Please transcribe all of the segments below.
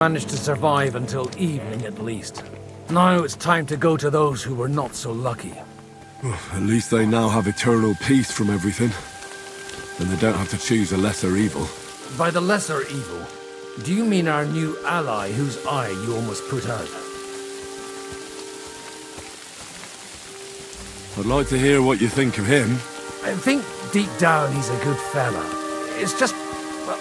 Managed to survive until evening at least. Now it's time to go to those who were not so lucky. At least they now have eternal peace from everything. And they don't have to choose a lesser evil. By the lesser evil, do you mean our new ally whose eye you almost put out? I'd like to hear what you think of him. I think deep down he's a good fella. It's just, well,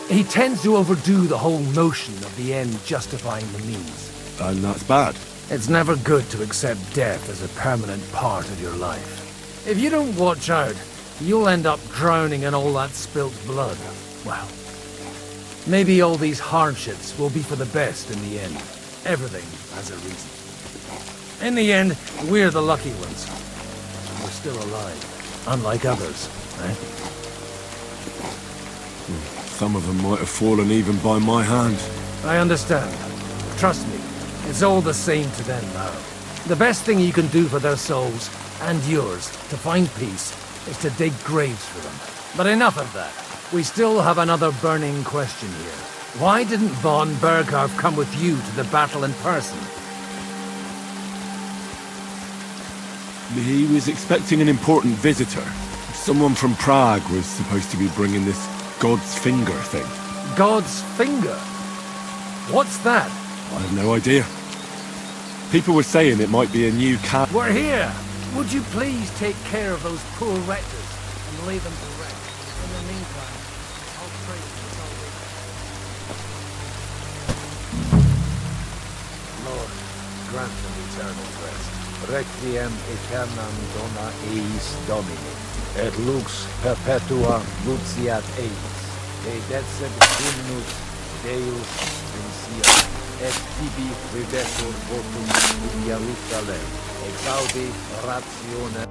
he tends to overdo the whole notion of the end justifying the means. And that's bad. It's never good to accept death as a permanent part of your life. If you don't watch out, you'll end up drowning in all that spilt blood. Well, maybe all these hardships will be for the best in the end. Everything has a reason. In the end, we're the lucky ones. We're still alive, unlike others, eh? Some of them might have fallen even by my hand. I understand. Trust me, it's all the same to them now. The best thing you can do for their souls, and yours, to find peace, is to dig graves for them. But enough of that. We still have another burning question here. Why didn't von Berghardt come with you to the battle in person? He was expecting an important visitor. Someone from Prague was supposed to be bringing this God's Finger thing. God's Finger? What's that? I have no idea. People were saying it might be a new cat. We're here! Would you please take care of those poor wretches and lay them to rest? In the meantime, I'll pray for salvation. Lord, grant them eternal rest. Requiem aeternam dona eis Domini, et lux perpetua luciat eis, dedecet hymnus Deus vinciat, et tibi vivetur votum in Jerusalem, exaudi ratione.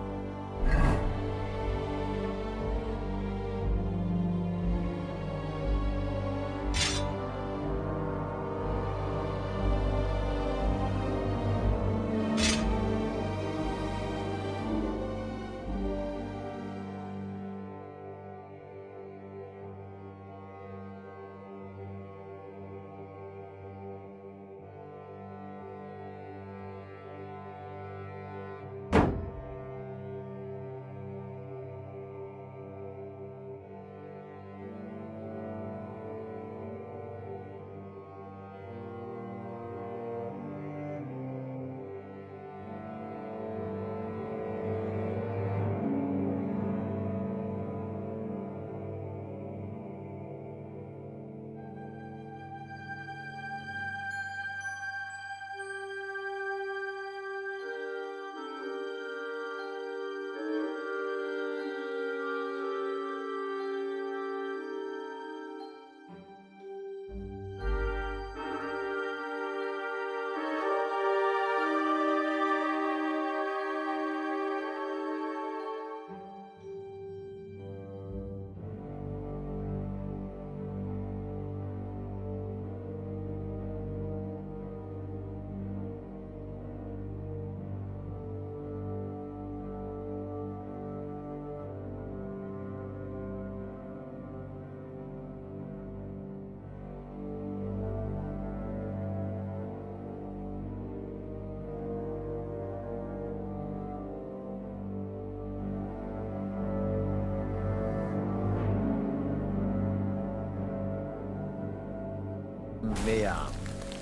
Meam,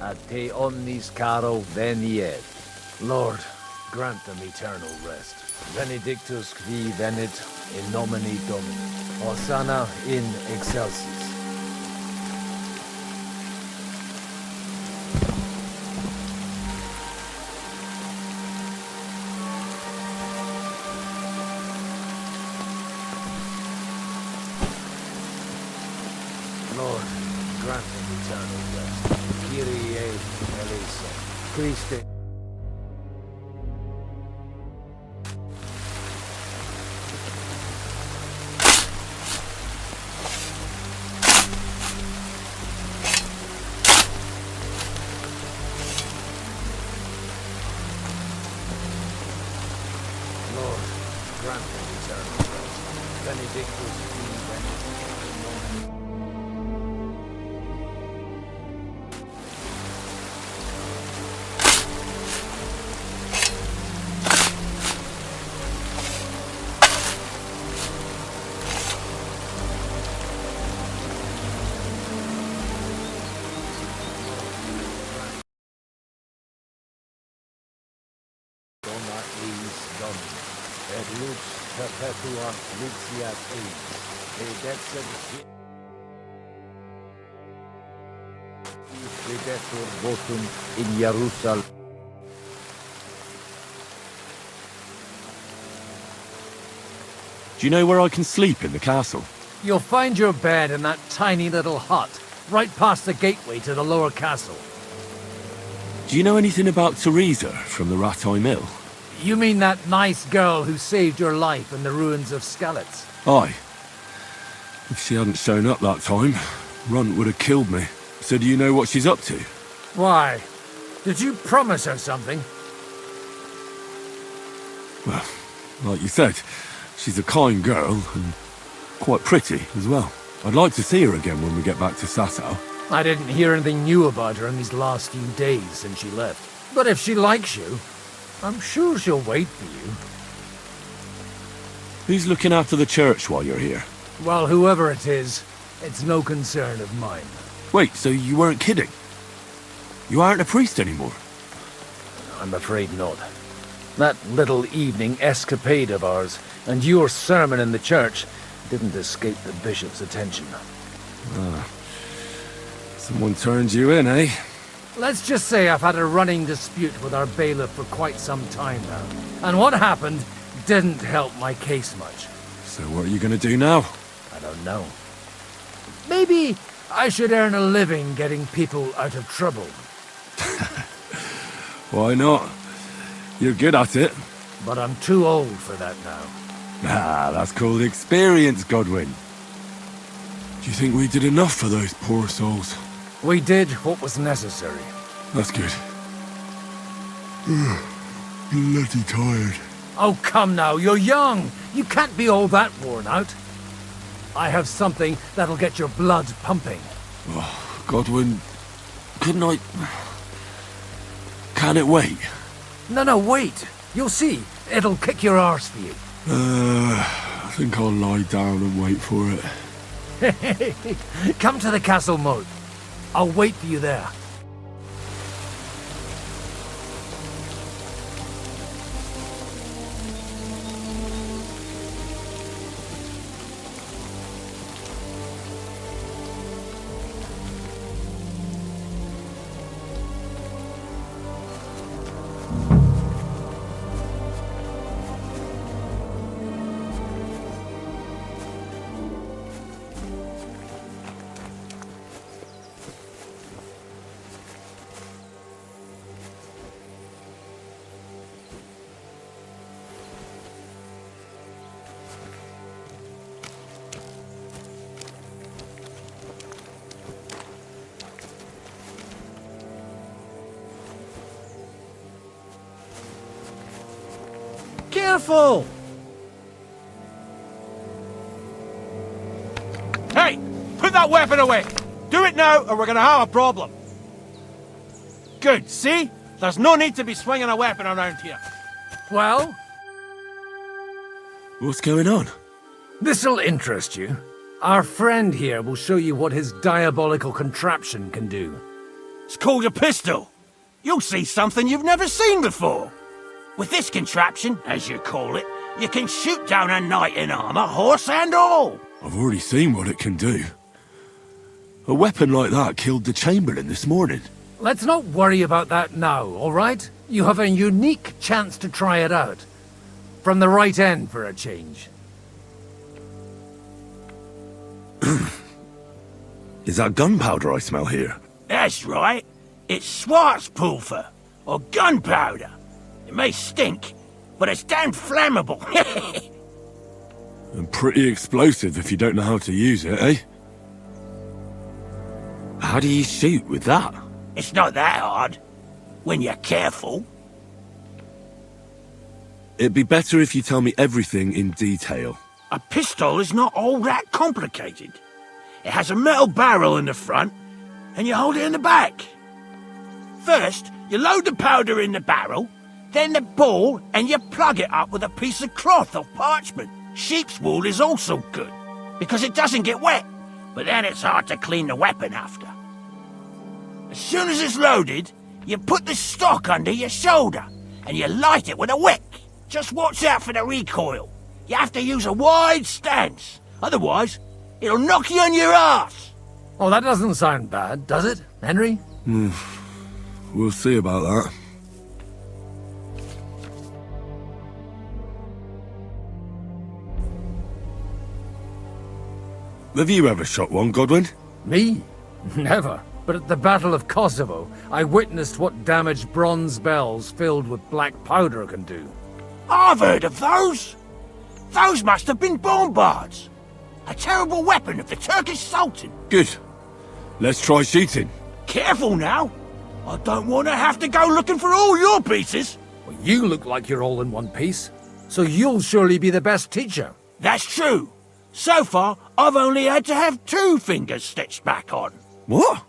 a te omnis caro veniet. Lord, grant them eternal rest. Benedictus qui venit in nomine Domini. Hosanna in excelsis. Lord, grant them eternal rest. Kyrie eleison. Christe. Lord, grant them eternal rest. Benedictus qui venit in nomine perpetuam luxiat eis, predecessor votum in Jerusalem. Do you know where I can sleep in the castle? You'll find your bed in that tiny little hut, right past the gateway to the lower castle. Do you know anything about Teresa from the Rattay Mill? You mean that nice girl who saved your life in the ruins of Skalitz? Aye. If she hadn't shown up that time, Runt would have killed me. So do you know what she's up to? Why? Did you promise her something? Well, like you said, she's a kind girl and quite pretty as well. I'd like to see her again when we get back to Sasau. I didn't hear anything new about her in these last few days since she left. But if she likes you, I'm sure she'll wait for you. Who's looking after the church while you're here? Well, whoever it is, it's no concern of mine. Wait, so you weren't kidding? You aren't a priest anymore? I'm afraid not. That little evening escapade of ours, and your sermon in the church, didn't escape the bishop's attention. Someone turned you in, eh? Let's just say I've had a running dispute with our bailiff for quite some time now. And what happened didn't help my case much. So what are you gonna do now? I don't know. Maybe I should earn a living getting people out of trouble. Why not? You're good at it. But I'm too old for that now. Ah, that's called experience, Godwin. Do you think we did enough for those poor souls? We did what was necessary. That's good. Bloody tired. Oh, come now, you're young. You can't be all that worn out. I have something that'll get your blood pumping. Oh, Godwin, couldn't I... Can it wait? No, wait. You'll see. It'll kick your arse for you. I think I'll lie down and wait for it. Come to the castle moat. I'll wait for you there. Careful! Hey! Put that weapon away! Do it now, or we're gonna have a problem. Good, see? There's no need to be swinging a weapon around here. Well, What's going on? this'll interest you. Our friend here will show you what his diabolical contraption can do. It's called a pistol. You'll see something you've never seen before. With this contraption, as you call it, you can shoot down a knight in armor, horse and all. I've already seen what it can do. A weapon like that killed the Chamberlain this morning. Let's not worry about that now, all right? You have a unique chance to try it out. From the right end for a change. Is that gunpowder I smell here? That's right. It's Schwarzpulver, or gunpowder. It may stink, but it's damn flammable. And pretty explosive if you don't know how to use it, eh? How do you shoot with that? It's not that hard, when you're careful. It'd be better if you tell me everything in detail. A pistol is not all that complicated. It has a metal barrel in the front, and you hold it in the back. First, you load the powder in the barrel, then the ball, and you plug it up with a piece of cloth or parchment. Sheep's wool is also good, because it doesn't get wet, but then it's hard to clean the weapon after. As soon as it's loaded, you put the stock under your shoulder, and you light it with a wick. Just watch out for the recoil. You have to use a wide stance. Otherwise, it'll knock you on your ass. Oh, that doesn't sound bad, does it, Henry? We'll see about that. Have you ever shot one, Godwin? Me? Never. But at the Battle of Kosovo, I witnessed what damage bronze bells filled with black powder can do. I've heard of those. Those must have been bombards. A terrible weapon of the Turkish Sultan. Good. Let's try shooting. Careful now. I don't want to have to go looking for all your pieces. Well, you look like you're all in one piece, so you'll surely be the best teacher. That's true. So far, I've only had to have 2 fingers stitched back on. What?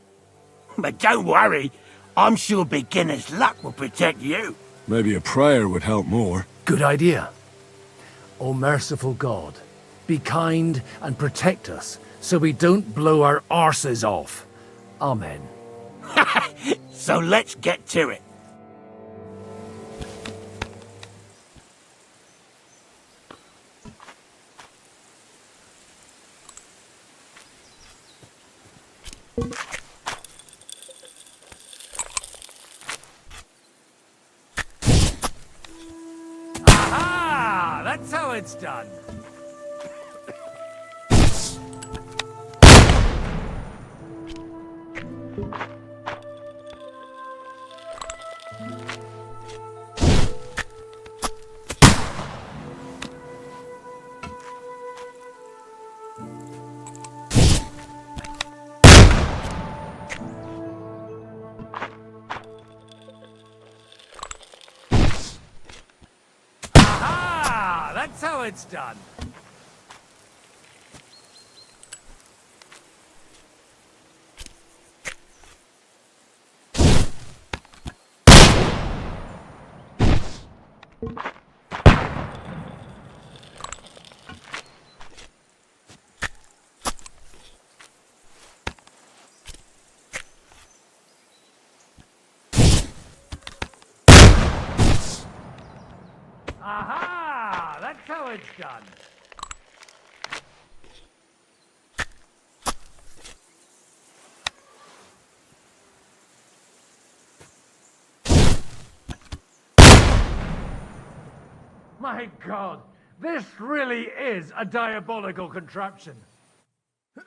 But don't worry. I'm sure beginner's luck will protect you. Maybe a prayer would help more. Good idea. O merciful God, be kind and protect us so we don't blow our arses off. Amen. So let's get to it. Aha! That's how it's done. Aha! That's how it's done. Aha! That's how it's done. My God, this really is a diabolical contraption.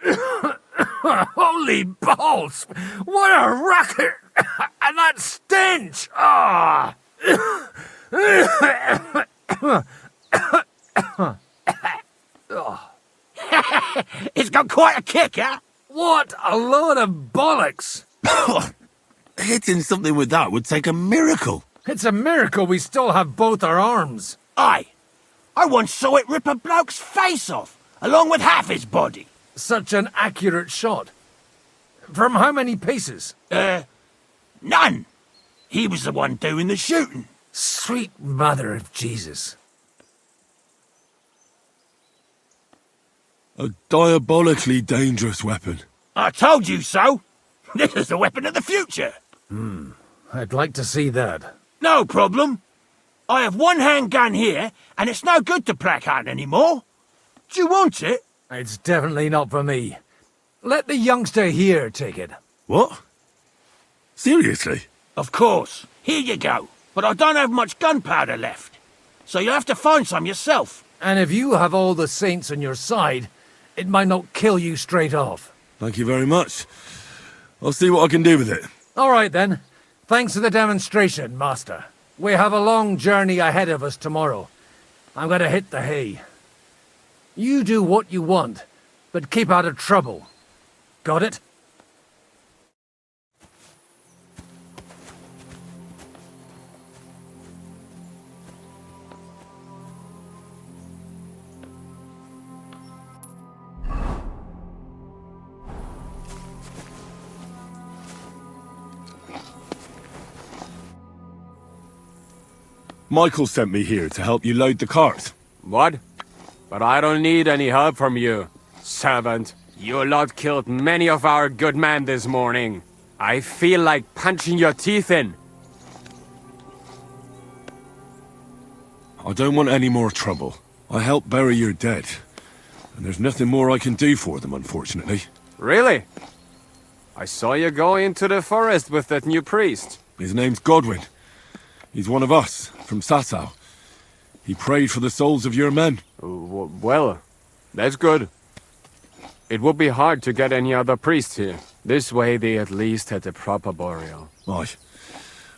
Holy balls! What a racket! And that stench! Ah! It's got quite a kick, huh? What a load of bollocks! Hitting something with that would take a miracle. It's a miracle we still have both our arms. Aye. I once saw it rip a bloke's face off, along with half his body. Such an accurate shot. From how many paces? None. He was the one doing the shooting. Sweet mother of Jesus. A diabolically dangerous weapon. I told you so. This is the weapon of the future. I'd like to see that. No problem. I have one handgun here, and it's no good to placard anymore. Do you want it? It's definitely not for me. Let the youngster here take it. What? Seriously? Of course. Here you go. But I don't have much gunpowder left. So you'll have to find some yourself. And if you have all the saints on your side, it might not kill you straight off. Thank you very much. I'll see what I can do with it. All right, then. Thanks for the demonstration, Master. We have a long journey ahead of us tomorrow. I'm going to hit the hay. You do what you want, but keep out of trouble. Got it? Michael sent me here to help you load the cart. What? But I don't need any help from you, servant. You lot killed many of our good men this morning. I feel like punching your teeth in. I don't want any more trouble. I helped bury your dead, and there's nothing more I can do for them, unfortunately. Really? I saw you go into the forest with that new priest. His name's Godwin. He's one of us, from Sasau. He prayed for the souls of your men. Well, that's good. It would be hard to get any other priests here. This way they at least had a proper burial. Aye.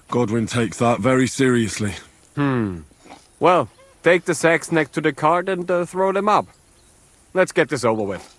Godwin takes that very seriously. Well, take the sacks next to the cart and throw them up. Let's get this over with.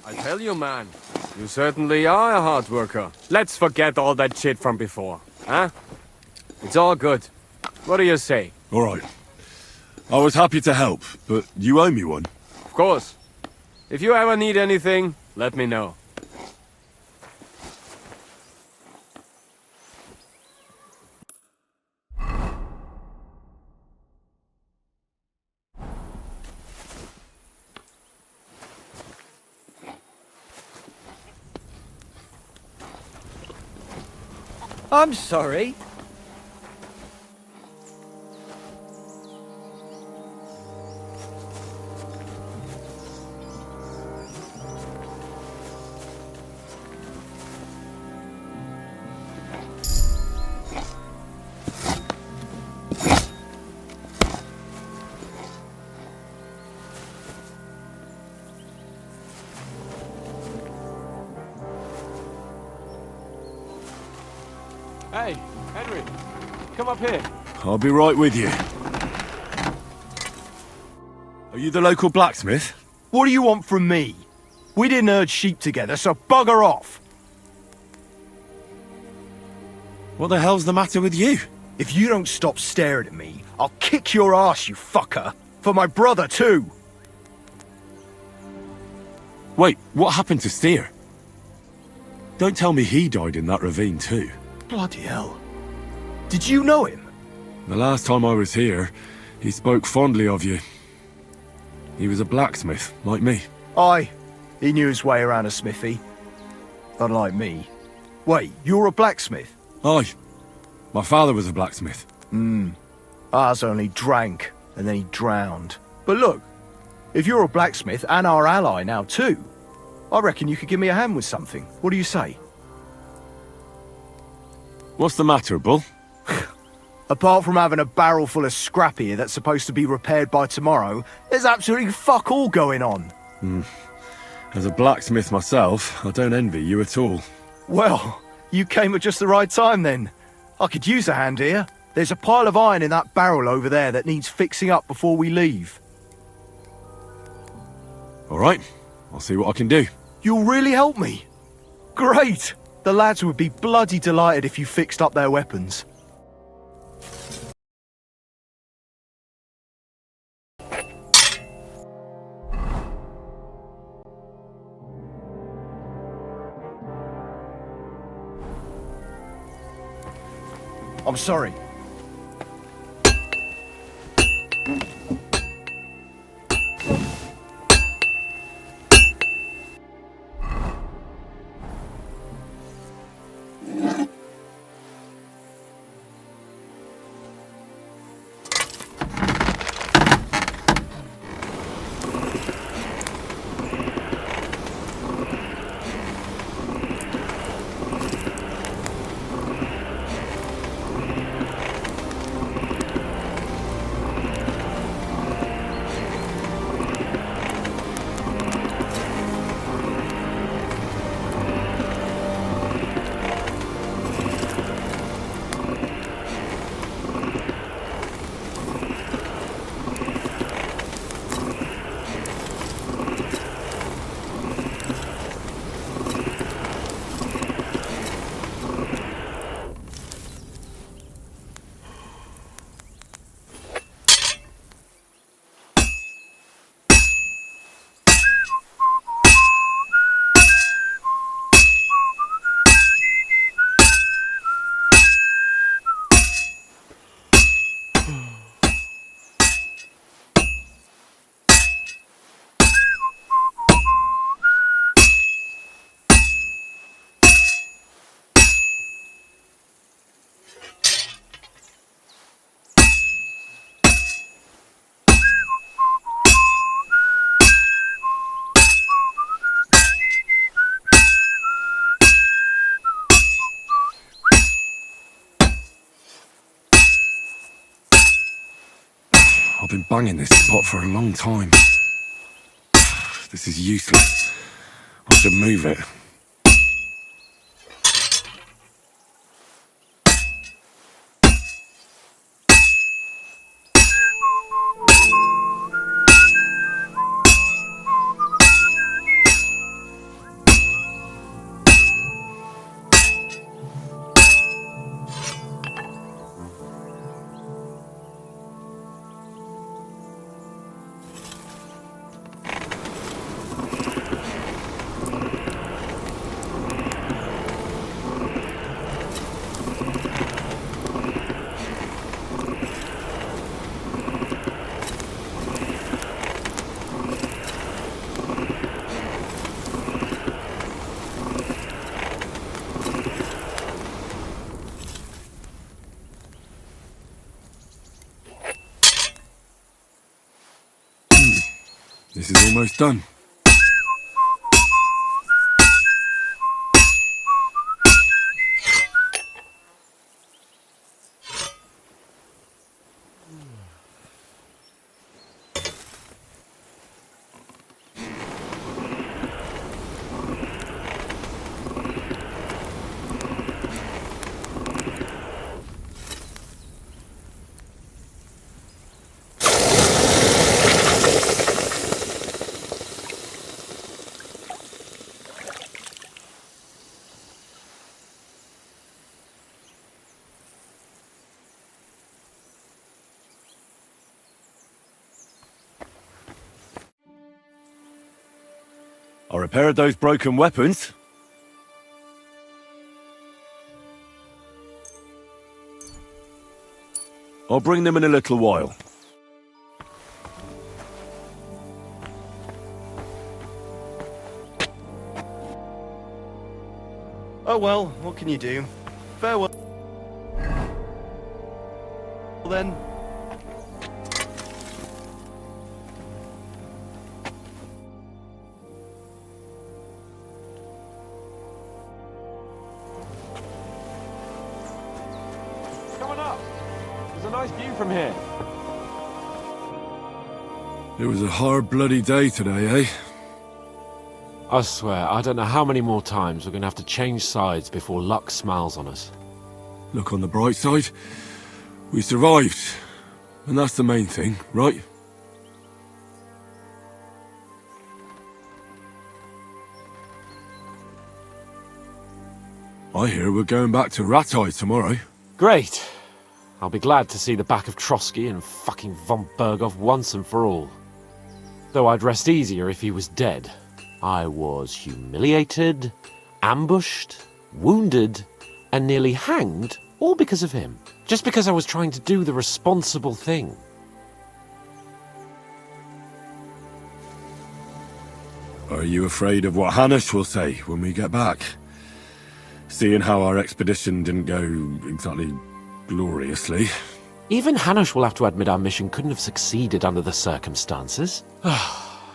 I tell you, man, you certainly are a hard worker. Let's forget all that shit from before, huh? It's all good. What do you say? All right. I was happy to help, but you owe me one. Of course. If you ever need anything, let me know. I'm sorry. Hey, Henry, come up here. I'll be right with you. Are you the local blacksmith? What do you want from me? We didn't herd sheep together, so bugger off. What the hell's the matter with you? If you don't stop staring at me, I'll kick your ass, you fucker. For my brother, too. Wait, what happened to Steer? Don't tell me he died in that ravine too. Bloody hell. Did you know him? The last time I was here, he spoke fondly of you. He was a blacksmith, like me. Aye. He knew his way around a smithy. Unlike me. Wait, you're a blacksmith? Aye. My father was a blacksmith. Ours only drank, and then he drowned. But look, if you're a blacksmith and our ally now too, I reckon you could give me a hand with something. What do you say? What's the matter, Bull? Apart from having a barrel full of scrap here that's supposed to be repaired by tomorrow, there's absolutely fuck all going on. As a blacksmith myself, I don't envy you at all. Well, you came at just the right time then. I could use a hand here. There's a pile of iron in that barrel over there that needs fixing up before we leave. All right, I'll see what I can do. You'll really help me? Great! The lads would be bloody delighted if you fixed up their weapons. I'm sorry. I've been banging this spot for a long time. This is useless. I should move it. This is almost done. I repaired those broken weapons. I'll bring them in a little while. Oh well, what can you do? Farewell. Then. Coming up. There's a nice view from here. It was a hard bloody day today, eh? I swear, I don't know how many more times we're gonna have to change sides before luck smiles on us. Look on the bright side. We survived. And that's the main thing, right? I hear we're going back to Ratai tomorrow. Great. I'll be glad to see the back of Trotsky and fucking von Berghoff once and for all. Though I'd rest easier if he was dead. I was humiliated, ambushed, wounded, and nearly hanged All because of him. Just because I was trying to do the responsible thing. Are you afraid of what Hanush will say when we get back? Seeing how our expedition didn't go exactly gloriously. Even Hanush will have to admit our mission couldn't have succeeded under the circumstances.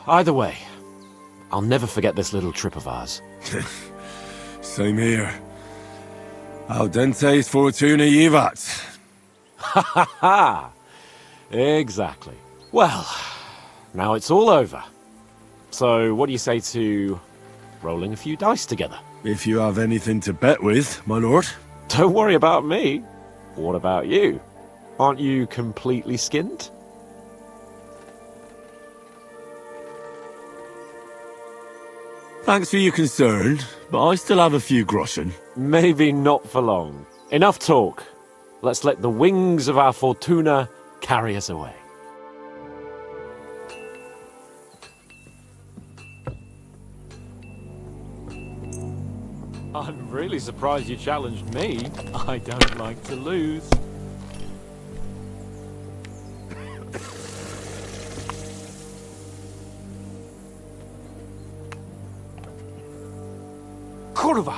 Either way, I'll never forget this little trip of ours. Same here. Al dentes fortuna jivat. Ha ha ha! Exactly. Well, now it's all over. So, what do you say to rolling a few dice together? If you have anything to bet with, my lord. Don't worry about me. What about you? Aren't you completely skinned? Thanks for your concern, but I still have a few groschen. Maybe not for long. Enough talk. Let's let the wings of our fortuna carry us away. I'm really surprised you challenged me. I don't like to lose. Kurva!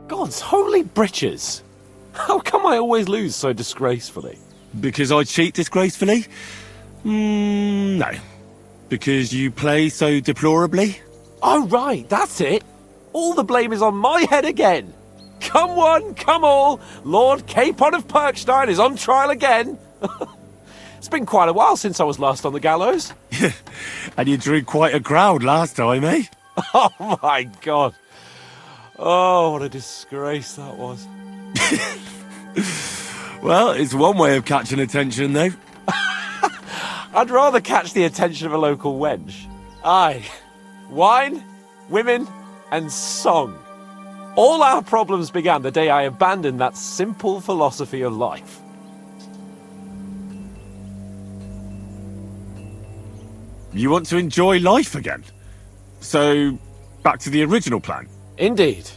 God's holy britches! How come I always lose so disgracefully? Because I cheat disgracefully? No. Because you play so deplorably? Oh right, that's it! All the blame is on my head again! Come one, come all! Lord Capon of Perkstein is on trial again! It's been quite a while since I was last on the gallows. And you drew quite a crowd last time, eh? Oh my god! Oh, what a disgrace that was. Well, it's one way of catching attention, though. I'd rather catch the attention of a local wench. Aye. Wine, women, and song. All our problems began the day I abandoned that simple philosophy of life. You want to enjoy life again? So, back to the original plan? Indeed.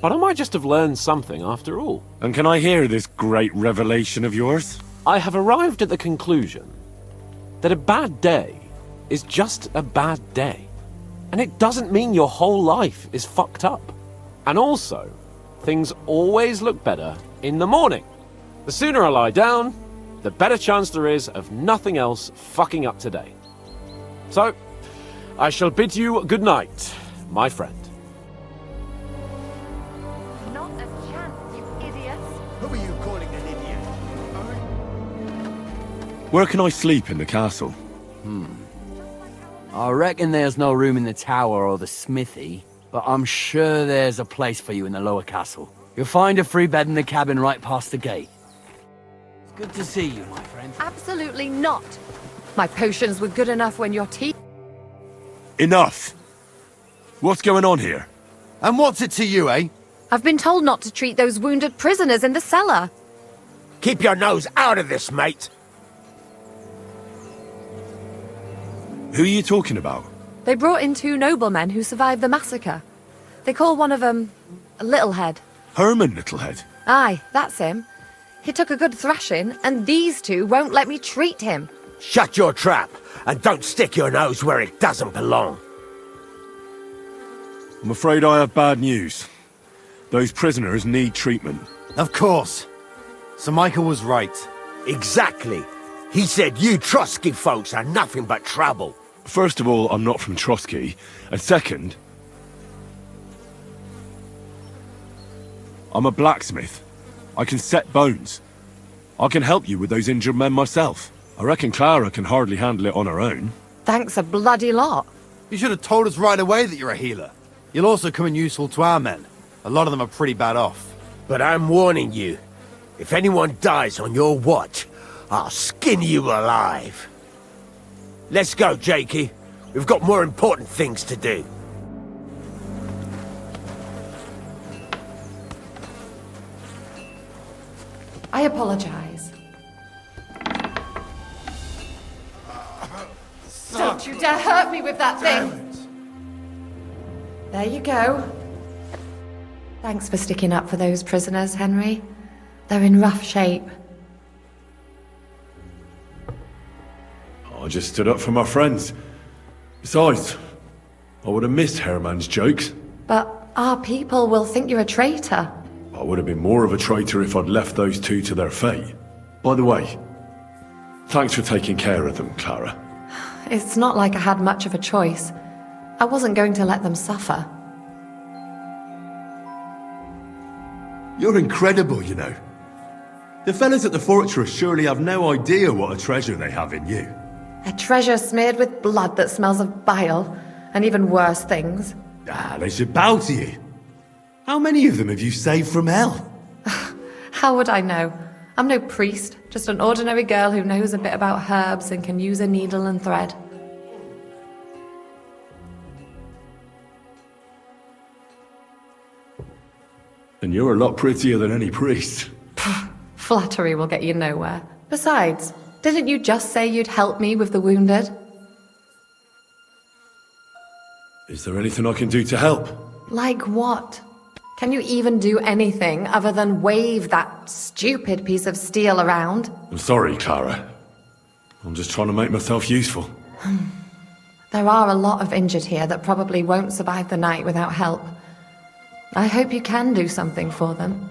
But I might just have learned something after all. And can I hear this great revelation of yours? I have arrived at the conclusion that a bad day is just a bad day. And it doesn't mean your whole life is fucked up. And also, things always look better in the morning. The sooner I lie down, the better chance there is of nothing else fucking up today. So, I shall bid you good night, my friend. Not a chance, you idiots. Who are you calling an idiot? Where can I sleep in the castle? I reckon there's no room in the tower or the smithy, but I'm sure there's a place for you in the lower castle. You'll find a free bed in the cabin right past the gate. It's good to see you, my friend. Absolutely not. My potions were good enough when your teeth... Enough! What's going on here? And what's it to you, eh? I've been told not to treat those wounded prisoners in the cellar. Keep your nose out of this, mate. Who are you talking about? They brought in 2 noblemen who survived the massacre. They call one of them a Littlehead. Herman Littlehead. Aye, that's him. He took a good thrashing, and these 2 won't let me treat him. Shut your trap, and don't stick your nose where it doesn't belong. I'm afraid I have bad news. Those prisoners need treatment. Of course. Sir Michael was right. Exactly. He said you Trotsky folks are nothing but trouble. First of all, I'm not from Trotsky. And second, I'm a blacksmith. I can set bones. I can help you with those injured men myself. I reckon Clara can hardly handle it on her own. Thanks a bloody lot. You should have told us right away that you're a healer. You'll also come in useful to our men. A lot of them are pretty bad off. But I'm warning you, if anyone dies on your watch, I'll skin you alive. Let's go, Jakey. We've got more important things to do. I apologize. Don't you dare hurt me with that thing! There you go. Thanks for sticking up for those prisoners, Henry. They're in rough shape. I just stood up for my friends. Besides, I would have missed Herman's jokes. But our people will think you're a traitor. I would have been more of a traitor if I'd left those two to their fate. By the way, thanks for taking care of them, Clara. It's not like I had much of a choice. I wasn't going to let them suffer. You're incredible, you know. The fellas at the fortress surely have no idea what a treasure they have in you. A treasure smeared with blood that smells of bile, and even worse things. Ah, they should bow to you. How many of them have you saved from hell? How would I know? I'm no priest, just an ordinary girl who knows a bit about herbs and can use a needle and thread. And you're a lot prettier than any priest. Flattery will get you nowhere. Besides, didn't you just say you'd help me with the wounded? Is there anything I can do to help? Like what? Can you even do anything other than wave that stupid piece of steel around? I'm sorry, Clara. I'm just trying to make myself useful. There are a lot of injured here that probably won't survive the night without help. I hope you can do something for them.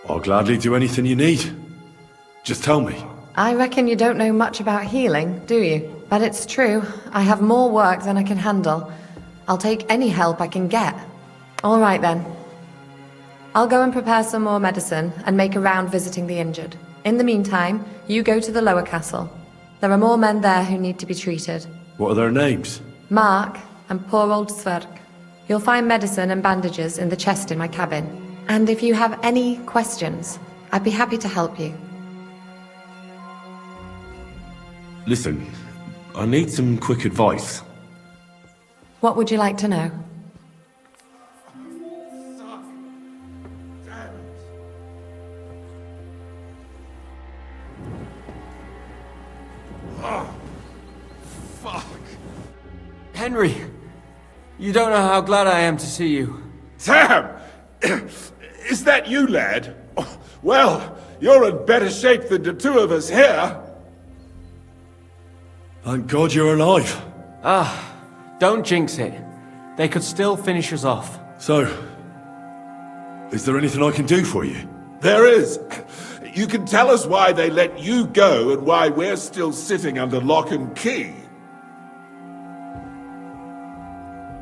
I'll gladly do anything you need. Just tell me. I reckon you don't know much about healing, do you? But it's true. I have more work than I can handle. I'll take any help I can get. All right then. I'll go and prepare some more medicine and make a round visiting the injured. In the meantime, you go to the lower castle. There are more men there who need to be treated. What are their names? Mark and poor old Sverk. You'll find medicine and bandages in the chest in my cabin. And if you have any questions, I'd be happy to help you. Listen, I need some quick advice. What would you like to know? Henry, you don't know how glad I am to see you. Sam! Is that you, lad? Well, you're in better shape than the two of us here. Thank God you're alive. Don't jinx it. They could still finish us off. So, is there anything I can do for you? There is. You can tell us why they let you go and why we're still sitting under lock and key.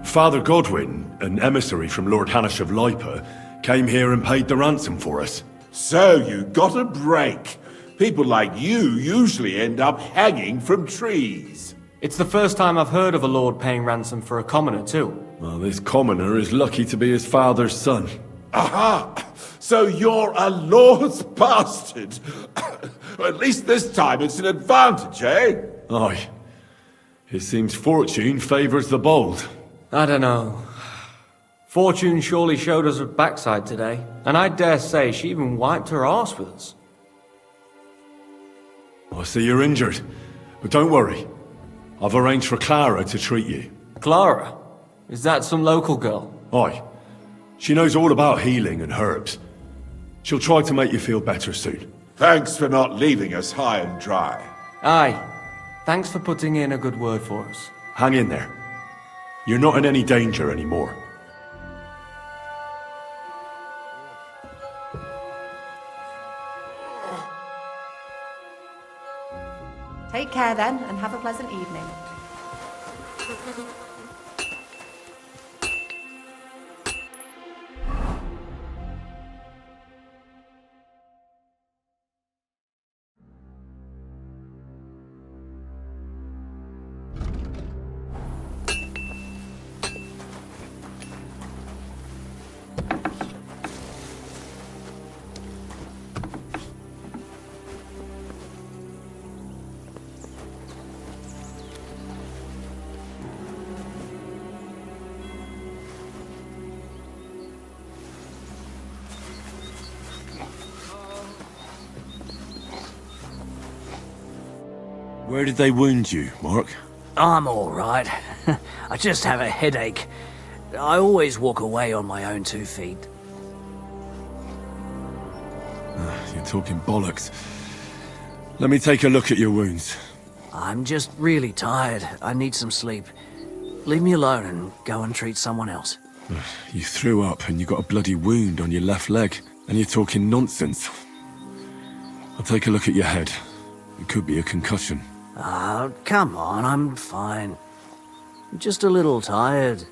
Father Godwin, an emissary from Lord Hanush of Lipa, came here and paid the ransom for us. So you got a break. People like you usually end up hanging from trees. It's the first time I've heard of a lord paying ransom for a commoner, too. Well, this commoner is lucky to be his father's son. Aha! So you're a lord's bastard. At least this time it's an advantage, eh? Aye. It seems fortune favours the bold. I don't know. Fortune surely showed us her backside today, and I dare say she even wiped her arse with us. I see you're injured, but don't worry. I've arranged for Clara to treat you. Clara? Is that some local girl? Aye. She knows all about healing and herbs. She'll try to make you feel better soon. Thanks for not leaving us high and dry. Aye. Thanks for putting in a good word for us. Hang in there. You're not in any danger anymore. Take care then, and have a pleasant evening. Where did they wound you, Mark? I'm all right. I just have a headache. I always walk away on my own 2 feet. You're talking bollocks. Let me take a look at your wounds. I'm just really tired. I need some sleep. Leave me alone and go and treat someone else. You threw up and you got a bloody wound on your left leg, and you're talking nonsense. I'll take a look at your head. It could be a concussion. Oh, come on, I'm fine. I'm just a little tired.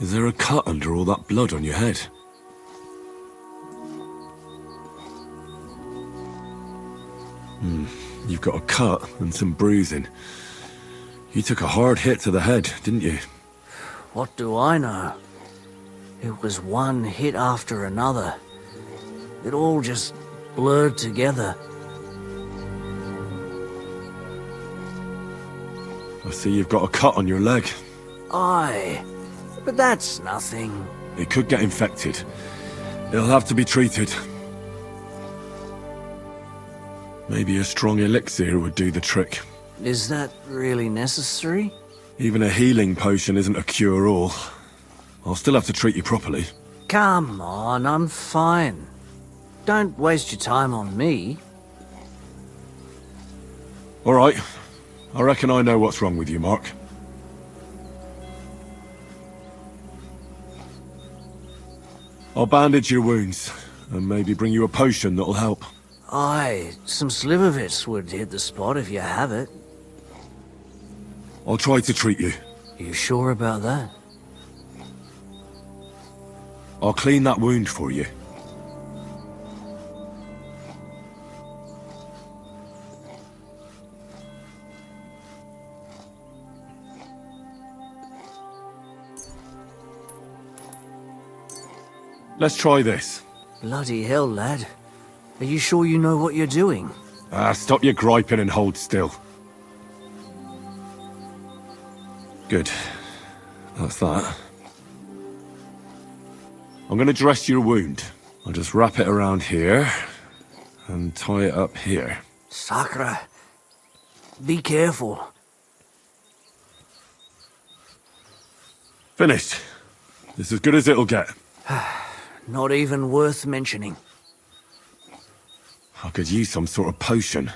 Is there a cut under all that blood on your head? You've got a cut and some bruising. You took a hard hit to the head, didn't you? What do I know? It was one hit after another. It all just blurred together. I see you've got a cut on your leg. Aye, but that's nothing. It could get infected. It'll have to be treated. Maybe a strong elixir would do the trick. Is that really necessary? Even a healing potion isn't a cure-all. I'll still have to treat you properly. Come on, I'm fine. Don't waste your time on me. All right. I reckon I know what's wrong with you, Mark. I'll bandage your wounds, and maybe bring you a potion that'll help. Aye, some slivovitz would hit the spot if you have it. I'll try to treat you. You sure about that? I'll clean that wound for you. Let's try this. Bloody hell, lad. Are you sure you know what you're doing? Stop your griping and hold still. Good. That's that. I'm gonna dress your wound. I'll just wrap it around here and tie it up here. Sakra. Be careful. Finished. This is as good as it'll get. Not even worth mentioning. I could use some sort of potion.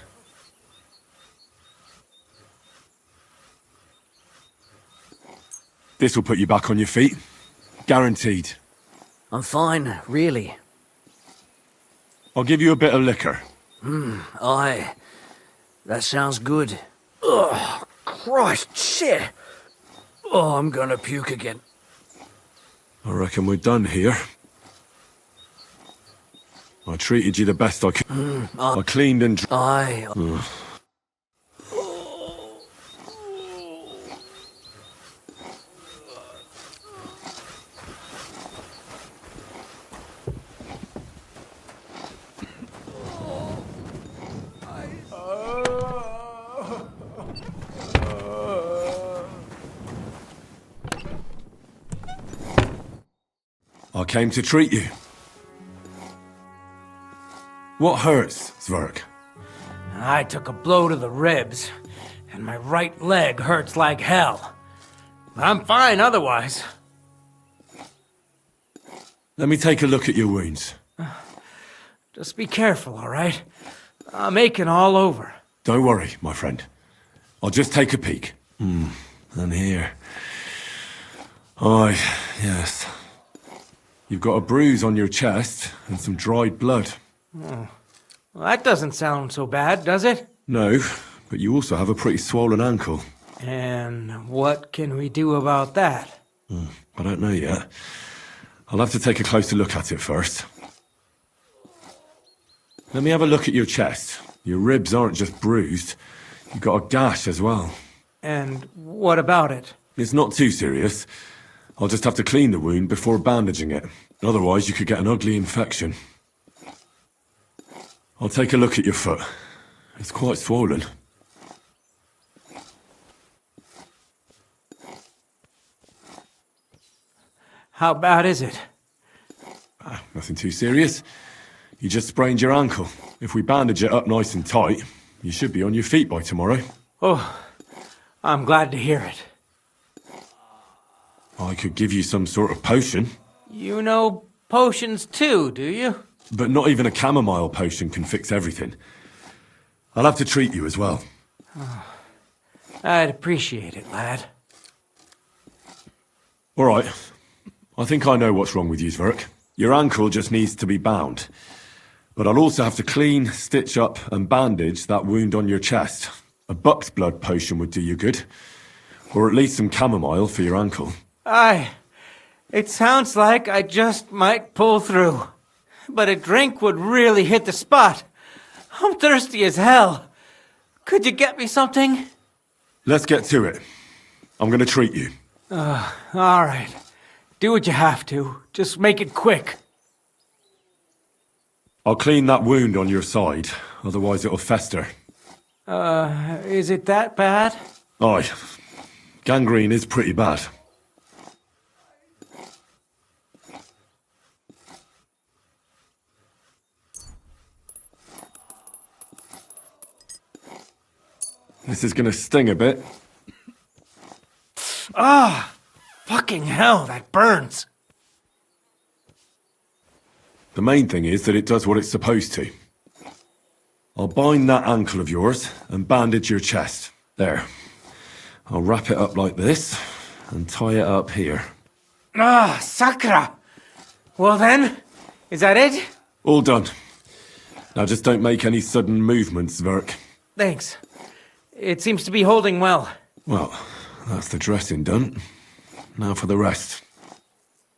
This will put you back on your feet. Guaranteed. I'm fine, really. I'll give you a bit of liquor. Aye. That sounds good. Ugh, Christ, shit. Oh, I'm gonna puke again. I reckon we're done here. I treated you the best I could. I cleaned and... Aye. I came to treat you. What hurts, Zwerg? I took a blow to the ribs, and my right leg hurts like hell. I'm fine otherwise. Let me take a look at your wounds. Just be careful, all right? I'm aching all over. Don't worry, my friend. I'll just take a peek. And here. Aye, yes. You've got a bruise on your chest and some dried blood. Well, that doesn't sound so bad, does it? No, but you also have a pretty swollen ankle. And what can we do about that? I don't know yet. I'll have to take a closer look at it first. Let me have a look at your chest. Your ribs aren't just bruised. You've got a gash as well. And what about it? It's not too serious. I'll just have to clean the wound before bandaging it. Otherwise, you could get an ugly infection. I'll take a look at your foot. It's quite swollen. How bad is it? Nothing too serious. You just sprained your ankle. If we bandage it up nice and tight, you should be on your feet by tomorrow. Oh, I'm glad to hear it. I could give you some sort of potion, You know potions too, do you? but not even a chamomile potion can fix everything. I'll have to treat you as well. I'd appreciate it, lad. All right. I think I know what's wrong with you, Zverk. Your ankle just needs to be bound. But I'll also have to clean, stitch up, and bandage that wound on your chest. A buck's blood potion would do you good. Or at least some chamomile for your ankle. It sounds like I just might pull through. But a drink would really hit the spot. I'm thirsty as hell. Could you get me something? Let's get to it. I'm gonna treat you. All right. Do what you have to. Just make it quick. I'll clean that wound on your side, otherwise it'll fester. Is it that bad? Aye. Gangrene is pretty bad. This is gonna sting a bit. Fucking hell, that burns. The main thing is that it does what it's supposed to. I'll bind that ankle of yours and bandage your chest. There. I'll wrap it up like this and tie it up here. Sakra! Well then, is that it? All done. Now just don't make any sudden movements, Zverk. Thanks. It seems to be holding well. Well, that's the dressing done. Now for the rest.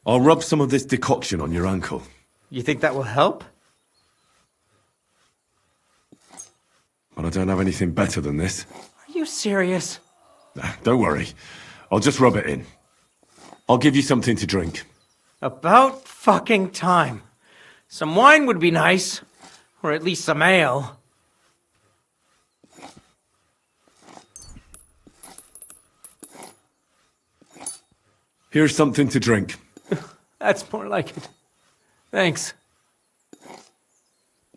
I'll rub some of this decoction on your ankle. You think that will help? But I don't have anything better than this. Are you serious? Don't worry. I'll just rub it in. I'll give you something to drink. About fucking time. Some wine would be nice. Or at least some ale. Here's something to drink. That's more like it. Thanks.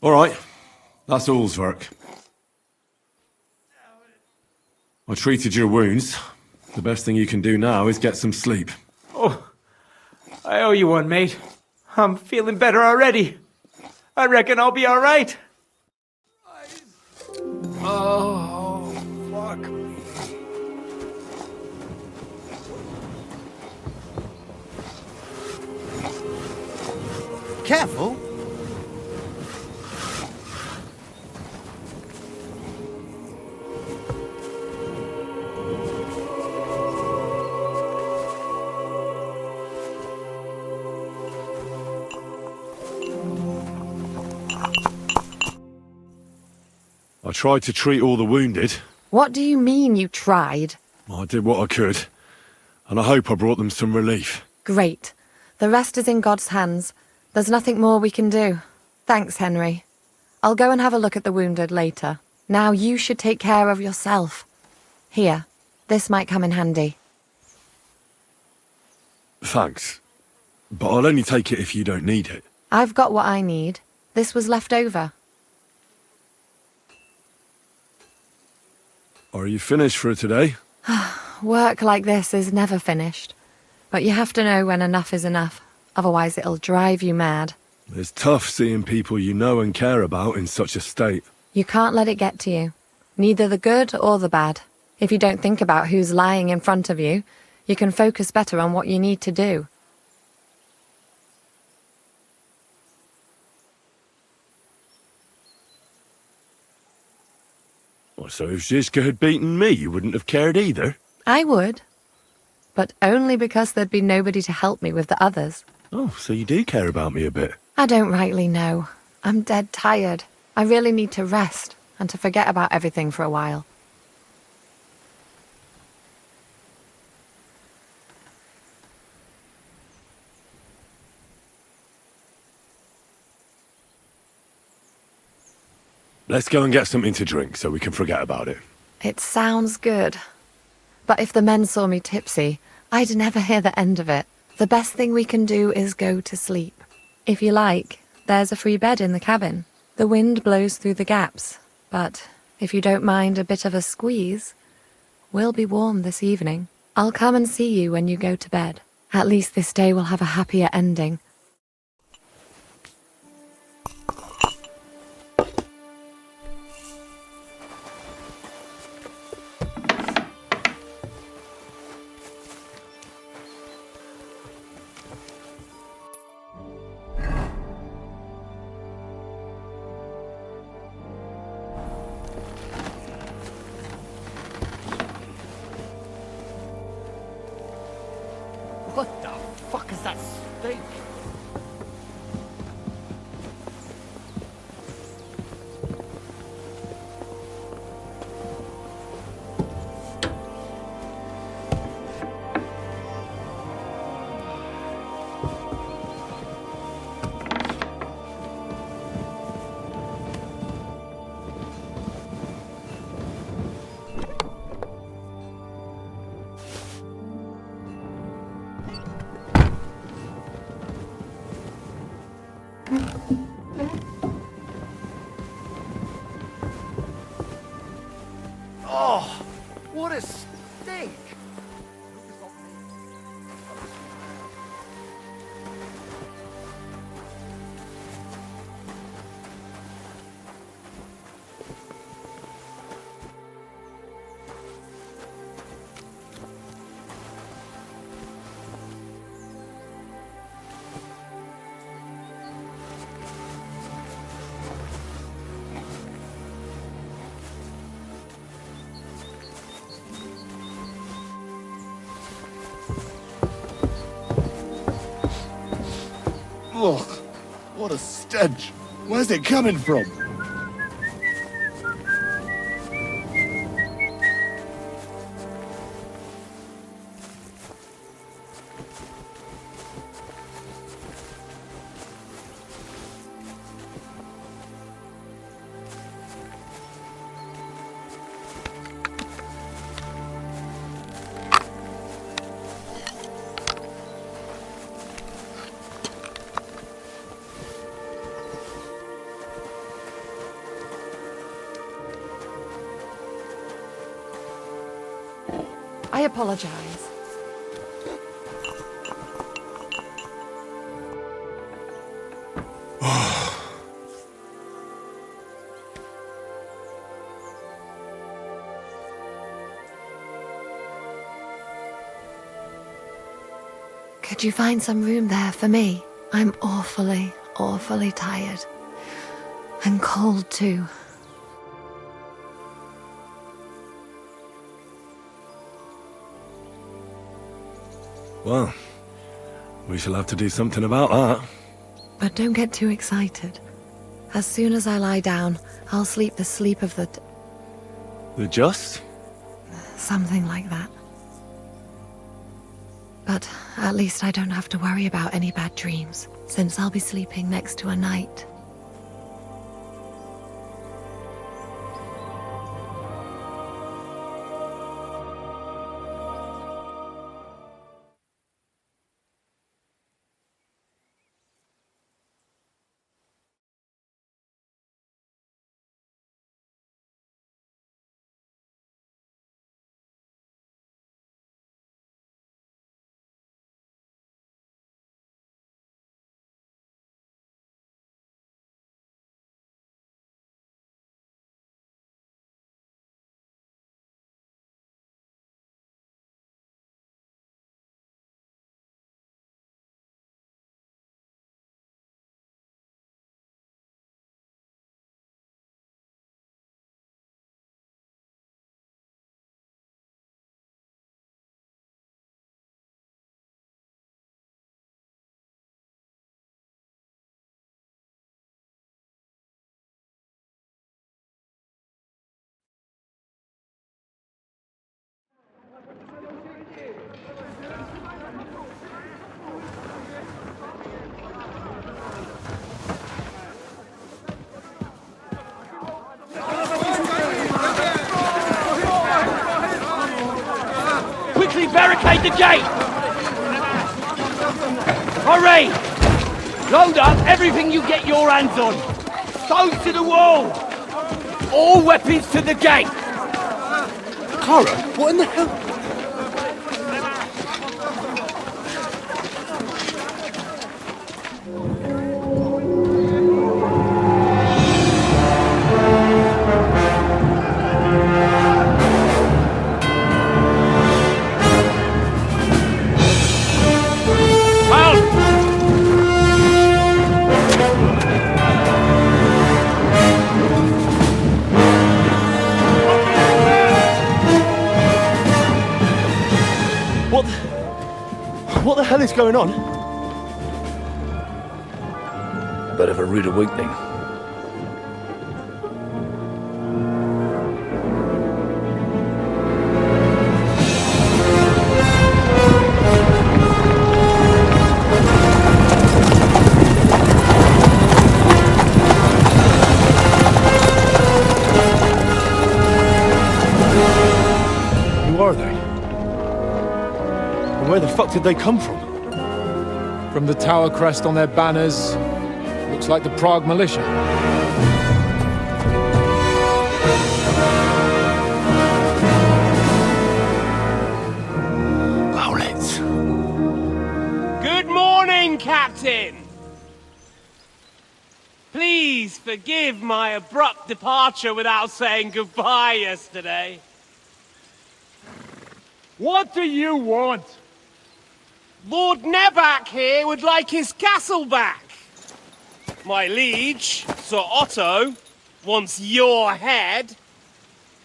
All right. That's all, Zverk. I treated your wounds. The best thing you can do now is get some sleep. Oh, I owe you one, mate. I'm feeling better already. I reckon I'll be all right. Oh, fuck me. Careful. I tried to treat all the wounded. What do you mean you tried? I did what I could. And I hope I brought them some relief. Great. The rest is in God's hands. There's nothing more we can do. Thanks, Henry. I'll go and have a look at the wounded later. Now you should take care of yourself. Here, this might come in handy. Thanks. But I'll only take it if you don't need it. I've got what I need. This was left over. Are you finished for today? Work like this is never finished. But you have to know when enough is enough. Otherwise it'll drive you mad. It's tough seeing people you know and care about in such a state. You can't let it get to you. Neither the good or the bad. If you don't think about who's lying in front of you, you can focus better on what you need to do. Well, so if Zizka had beaten me, you wouldn't have cared either? I would. But only because there'd be nobody to help me with the others. Oh, so you do care about me a bit. I don't rightly know. I'm dead tired. I really need to rest and to forget about everything for a while. Let's go and get something to drink so we can forget about it. It sounds good. But if the men saw me tipsy, I'd never hear the end of it. The best thing we can do is go to sleep. If you like, there's a free bed in the cabin. The wind blows through the gaps, but if you don't mind a bit of a squeeze... We'll be warm this evening. I'll come and see you when you go to bed. At least this day will have a happier ending. What the fuck is that stink? Oh, what a stink! Ugh, what a stench! Where's it coming from? I apologize. Could you find some room there for me? I'm awfully, awfully tired. And cold too. Well, we shall have to do something about that. But don't get too excited. As soon as I lie down, I'll sleep the sleep of the... The just? something like that. But at least I don't have to worry about any bad dreams, since I'll be sleeping next to a knight. Barricade the gate! Hurry! Load up everything you get your hands on! Stones to the wall! All weapons to the gate! Clara, what in the hell? What the hell is going on? Bit of a rude awakening. Who are they? And where the fuck did they come from? From the tower crest on their banners, looks like the Prague militia. Aulitz. Good morning, Captain! Please forgive my abrupt departure without saying goodbye yesterday. What do you want? Lord Nebak here would like his castle back. My liege, Sir Otto, wants your head.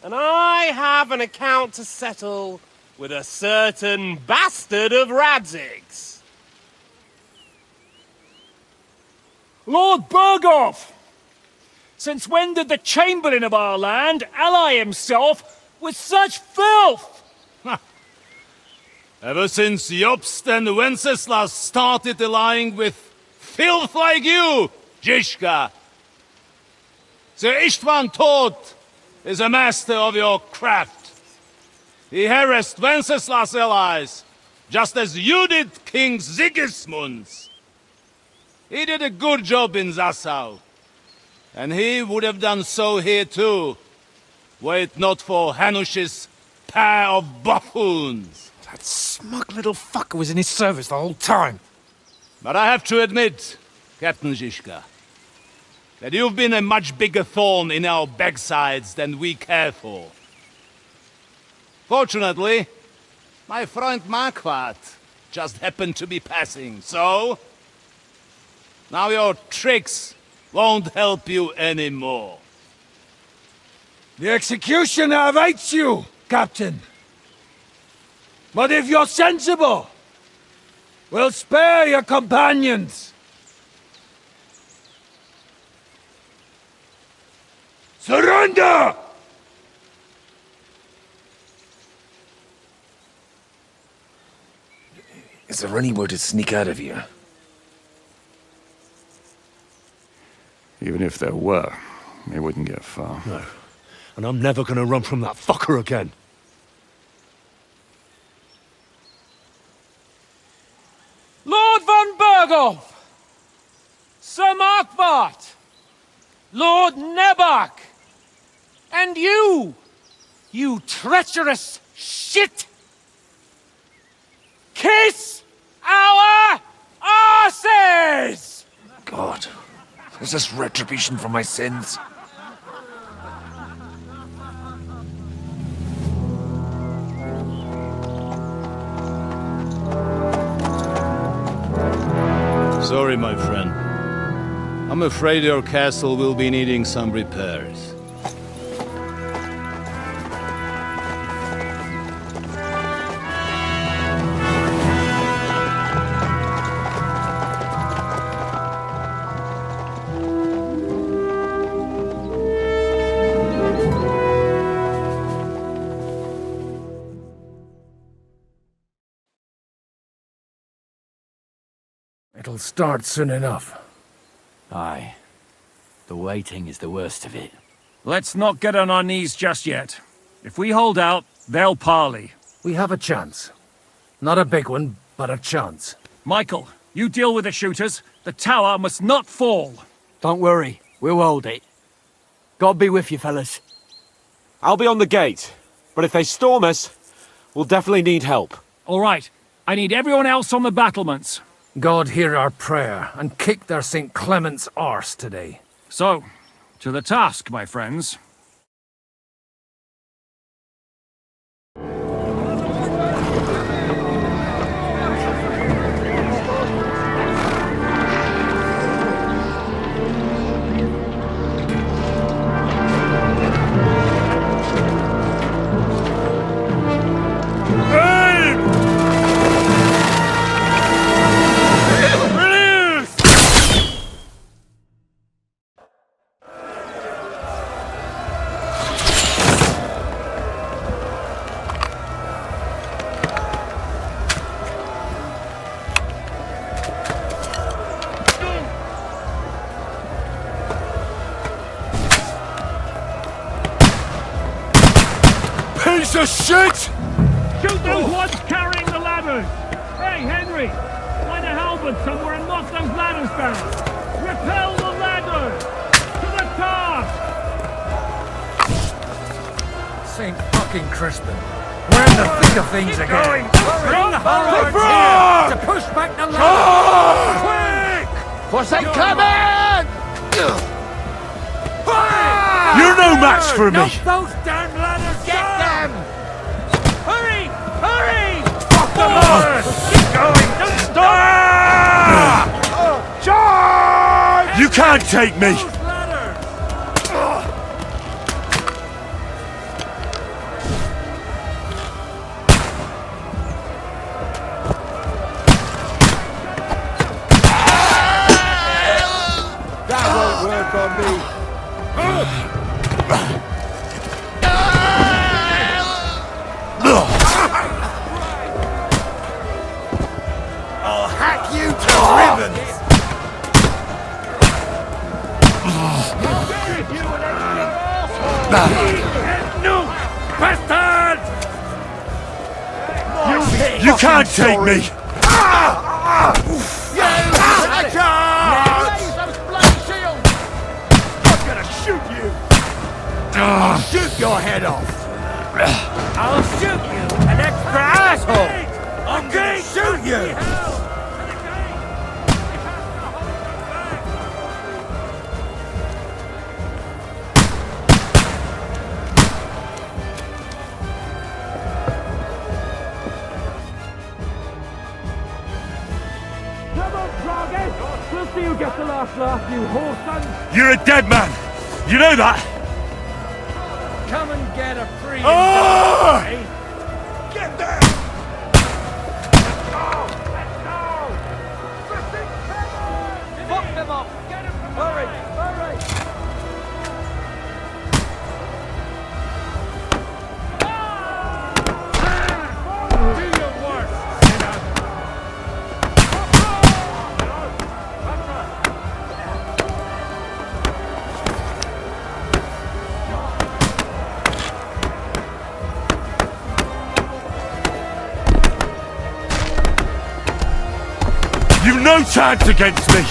And I have an account to settle with a certain bastard of Radzig's. Lord Berghoff! Since when did the Chamberlain of our land ally himself with such filth? Ever since Jobst and Wenceslas started allying with filth like you, Zizka. Sir Istvan Toth is a master of your craft. He harassed Wenceslas' allies, just as you did King Sigismund's. He did a good job in Zassau, and he would have done so here too, were it not for Hanush's pair of buffoons. That smug little fucker was in his service the whole time. But I have to admit, Captain Zizka, that you've been a much bigger thorn in our backsides than we care for. Fortunately, my friend Markvart just happened to be passing, so now your tricks won't help you anymore. The executioner awaits you, Captain. But if you're sensible, we'll spare your companions. Surrender! Is there anywhere to sneak out of here? Even if there were, it wouldn't get far. No. And I'm never gonna run from that fucker again. Lord von Berghoff! Sir Markvart! Lord Nebak! And you! You treacherous shit! Kiss our arses! God, is this retribution for my sins? Sorry, my friend. I'm afraid your castle will be needing some repairs. It'll start soon enough. Aye. The waiting is the worst of it. Let's not get on our knees just yet. If we hold out, they'll parley. We have a chance. Not a big one, but a chance. Michael, you deal with the shooters. The tower must not fall. Don't worry, we'll hold it. God be with you, fellas. I'll be on the gate. But if they storm us, we'll definitely need help. All right. I need everyone else on the battlements. God hear our prayer, and kick their St. Clement's arse today. So, to the task, my friends. Piece of shit! Shoot those ones carrying the ladders! Hey, Henry! Find a halberd somewhere and knock those ladders down! Repel the ladders! To the task! St. fucking Crispin. We're in the thick of things again. Bring the halberds here to push back the ladders! Quick! For St. Clement! You're no match for me! Knock those damn ladders down! Them! Hurry! Hurry! Fuck the ladders! Keep going! Don't stop! You can't take me! Those ladders! That won't work on me. I'll hack you to ribbons! No! Bastard! You can't take me! I'll shoot your head off! I'll shoot you, an extra asshole! I'm gonna shoot you! Come on, Froggy! We'll see who gets the last laugh, you whoreson! You're a dead man! You know that? Come and get a free Ah! Get there! Fuck them up! Get him from hurry! Hurry! Do your worst, sinner! You've no chance against me!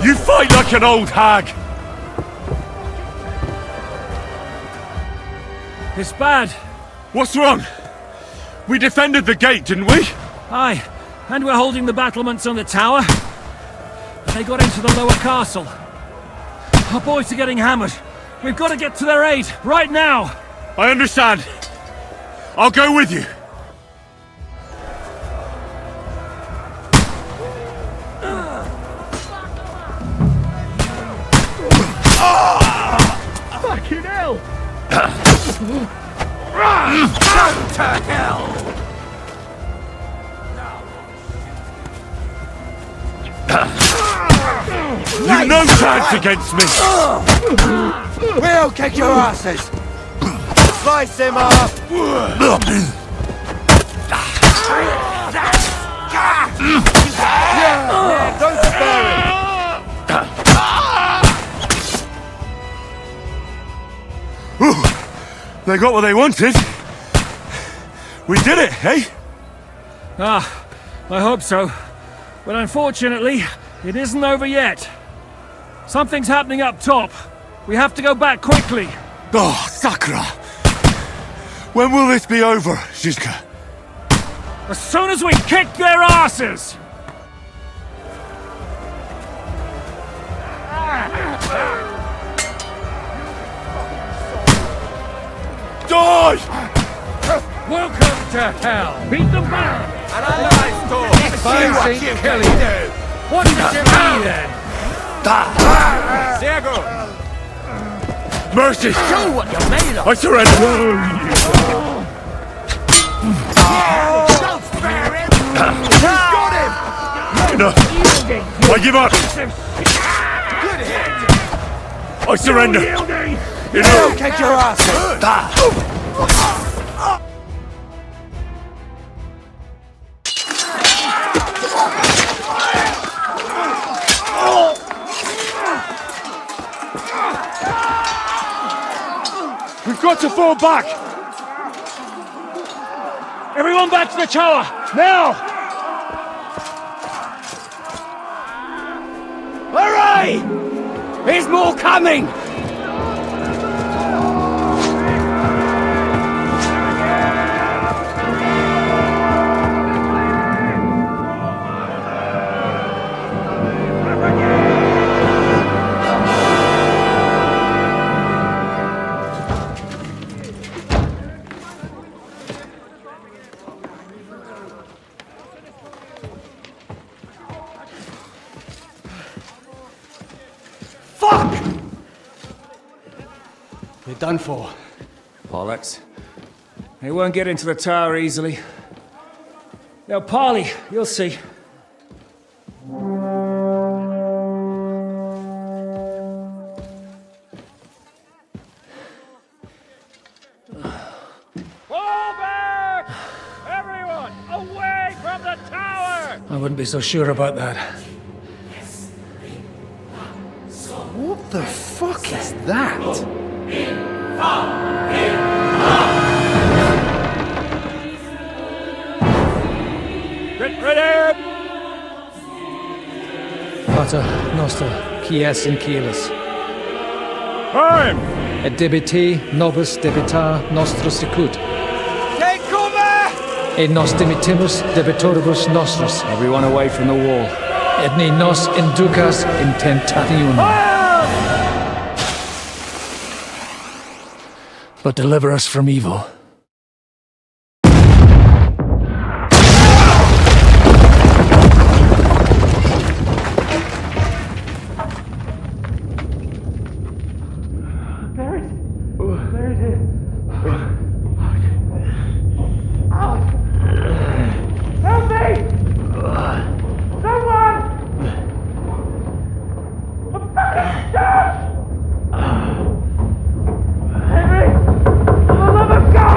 You fight like an old hag! It's bad. What's wrong? We defended the gate, didn't we? Aye, and we're holding the battlements on the tower. They got into the lower castle. Our boys are getting hammered. We've got to get to their aid, right now! I understand. I'll go with you. Fucking hell! Go to hell! You've no chance against me! We'll kick your asses! Slice him up! Yeah, don't spare him! They got what they wanted. We did it, eh? Ah, I hope so. But unfortunately, it isn't over yet. Something's happening up top. We have to go back quickly. Oh, Sakura! When will this be over, Zizka? As soon as we kick their asses! Die! Welcome to hell! Beat them back! And a nice talk! Fine, See what you Kelly. can do! What did you mean then? There go! Mercy! Show what you're made of! I surrender! Don't spare him! He's got him! Enough! I give up! Good hit! I surrender! He'll kick your ass! We've got to fall back! Everyone back to the tower! Now! Hooray! There's more coming! We're done for. Bollocks. They won't get into the tower easily. Now, Parley, you'll see. Fall back! Everyone, away from the tower! I wouldn't be so sure about that. What the fuck is that? Get ready! Pater Noster, Quies in Kielis. Time! Et debite nobis debitar nostros sicut. Take cover! Et nos dimitimus debitoribus nostros. Everyone away from the wall. Et ni nos inducas in tentationem. But deliver us from evil. For the love of God!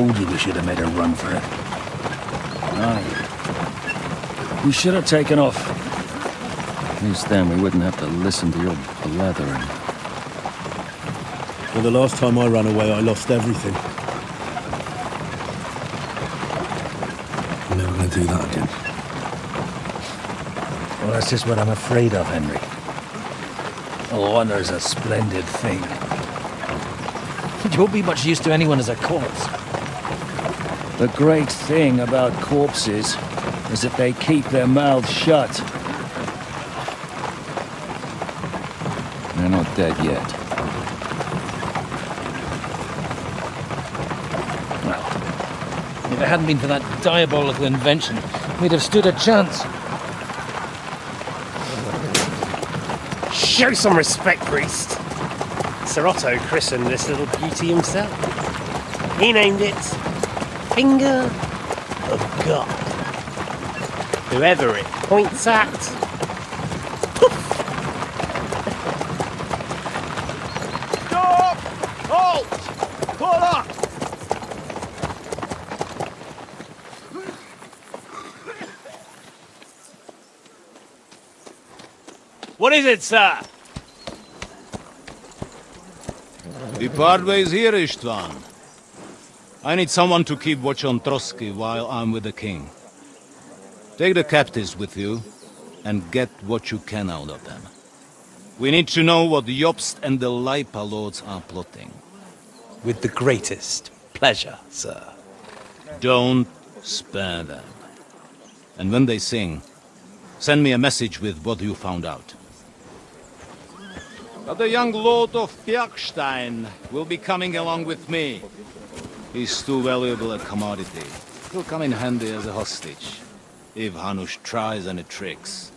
told you we should have made a run for it. Aye. We should have taken off. At least then we wouldn't have to listen to your blathering. Well, the last time I ran away, I lost everything. I'm never going to do that again. Well, that's just what I'm afraid of, Henry. Honor's a splendid thing. You won't be much use to anyone as a corpse. The great thing about corpses is that they keep their mouths shut. They're not dead yet. Well, if it hadn't been for that diabolical invention, we'd have stood a chance. Show some respect, priest. Sir Otto christened this little beauty himself. He named it Finger of God. Whoever it points at, poof! Stop! Halt! Pull up! What is it, sir? The Parway's here, Istvan. I need someone to keep watch on Trotsky while I'm with the king. Take the captives with you, and get what you can out of them. We need to know what the Jobst and the Leipa lords are plotting. With the greatest pleasure, sir. Don't spare them. And when they sing, send me a message with what you found out. But the young lord of Bjergstein will be coming along with me. He's too valuable a commodity. He'll come in handy as a hostage, if Hanush tries any tricks.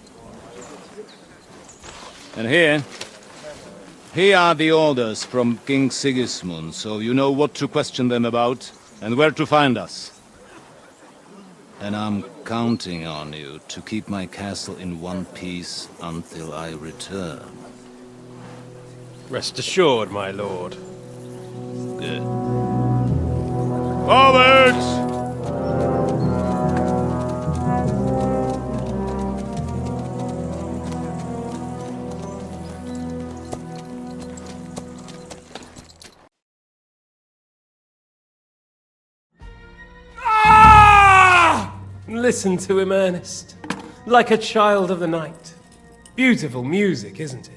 And here are the orders from King Sigismund, so you know what to question them about, and where to find us. And I'm counting on you to keep my castle in one piece until I return. Rest assured, my lord. Good. Forwards! Listen to him, Ernest. Like a child of the night. Beautiful music, isn't it?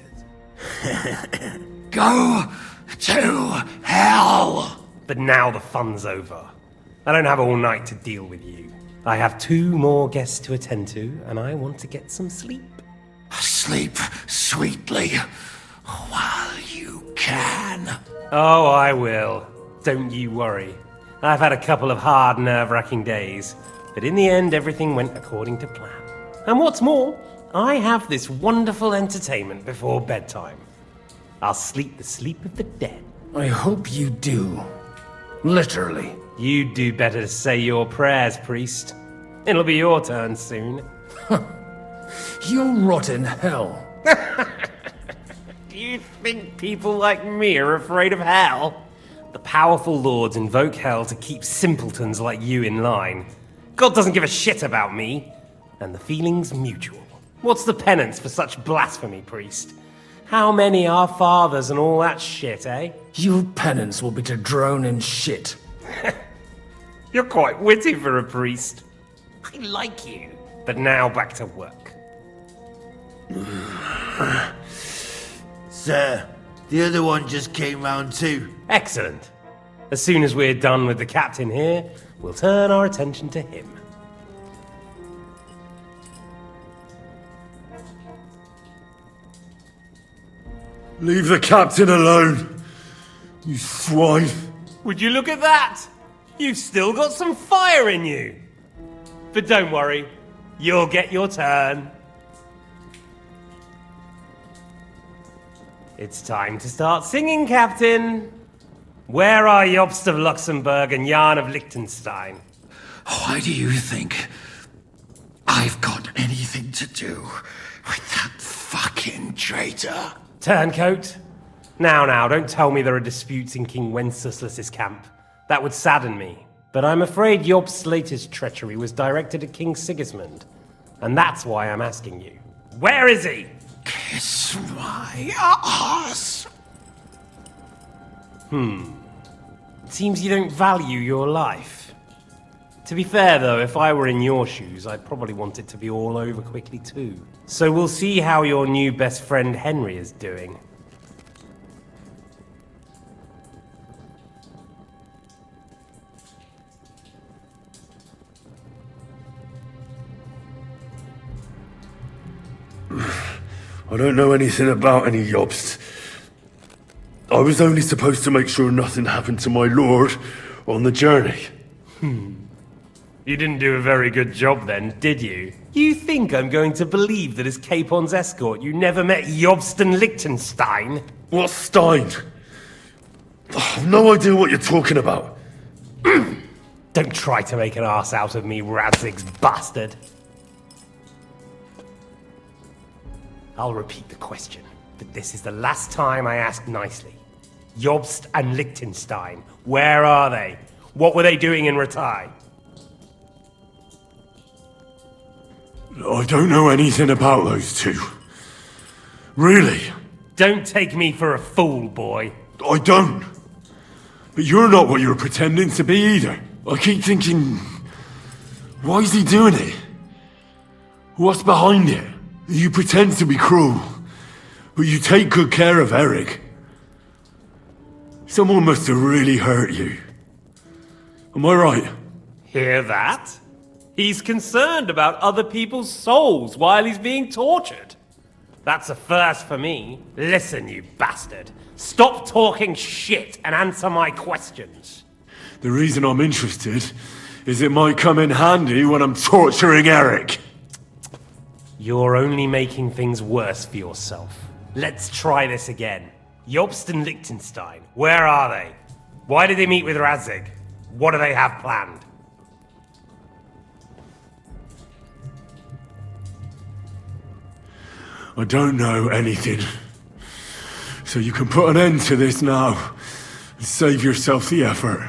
Go to hell! But now the fun's over. I don't have all night to deal with you. I have 2 more guests to attend to, and I want to get some sleep. Sleep sweetly while you can. Oh, I will. Don't you worry. I've had a couple of hard, nerve-wracking days, but in the end, everything went according to plan. And what's more, I have this wonderful entertainment before bedtime. I'll sleep the sleep of the dead. I hope you do. Literally. You'd do better to say your prayers, priest. It'll be your turn soon. You'll rot in hell. Do you think people like me are afraid of hell? The powerful lords invoke hell to keep simpletons like you in line. God doesn't give a shit about me. And the feeling's mutual. What's the penance for such blasphemy, priest? How many are fathers and all that shit, eh? Your penance will be to drown in shit. You're quite witty for a priest. I like you. But now back to work. Sir, the other one just came round too. Excellent. As soon as we're done with the captain here, we'll turn our attention to him. Leave the captain alone, you swine. Would you look at that? You've still got some fire in you. But don't worry, you'll get your turn. It's time to start singing, Captain. Where are Jobst of Luxembourg and Jan of Liechtenstein? Why do you think I've got anything to do with that fucking traitor? Turncoat. Now, don't tell me there are disputes in King Wenceslas's camp. That would sadden me. But I'm afraid Jobst's latest treachery was directed at King Sigismund. And that's why I'm asking you. Where is he? Kiss my ass. It seems you don't value your life. To be fair though, if I were in your shoes, I'd probably want it to be all over quickly too. So we'll see how your new best friend Henry is doing. I don't know anything about any Jobst. I was only supposed to make sure nothing happened to my lord on the journey. You didn't do a very good job then, did you? You think I'm going to believe that as Capon's escort you never met Jobst and Liechtenstein? What Stein? I've no idea what you're talking about. Don't try to make an arse out of me, Radzig's bastard. I'll repeat the question, but this is the last time I ask nicely. Jobst and Liechtenstein, where are they? What were they doing in Ratai? I don't know anything about those two. Really? Don't take me for a fool, boy. I don't. But you're not what you're pretending to be either. I keep thinking, why is he doing it? What's behind it? You pretend to be cruel, but you take good care of Eric. Someone must have really hurt you. Am I right? Hear that? He's concerned about other people's souls while he's being tortured. That's a first for me. Listen, you bastard. Stop talking shit and answer my questions. The reason I'm interested is it might come in handy when I'm torturing Eric. You're only making things worse for yourself. Let's try this again. Jobst and Liechtenstein, where are they? Why did they meet with Radzig? What do they have planned? I don't know anything. So you can put an end to this now and save yourself the effort.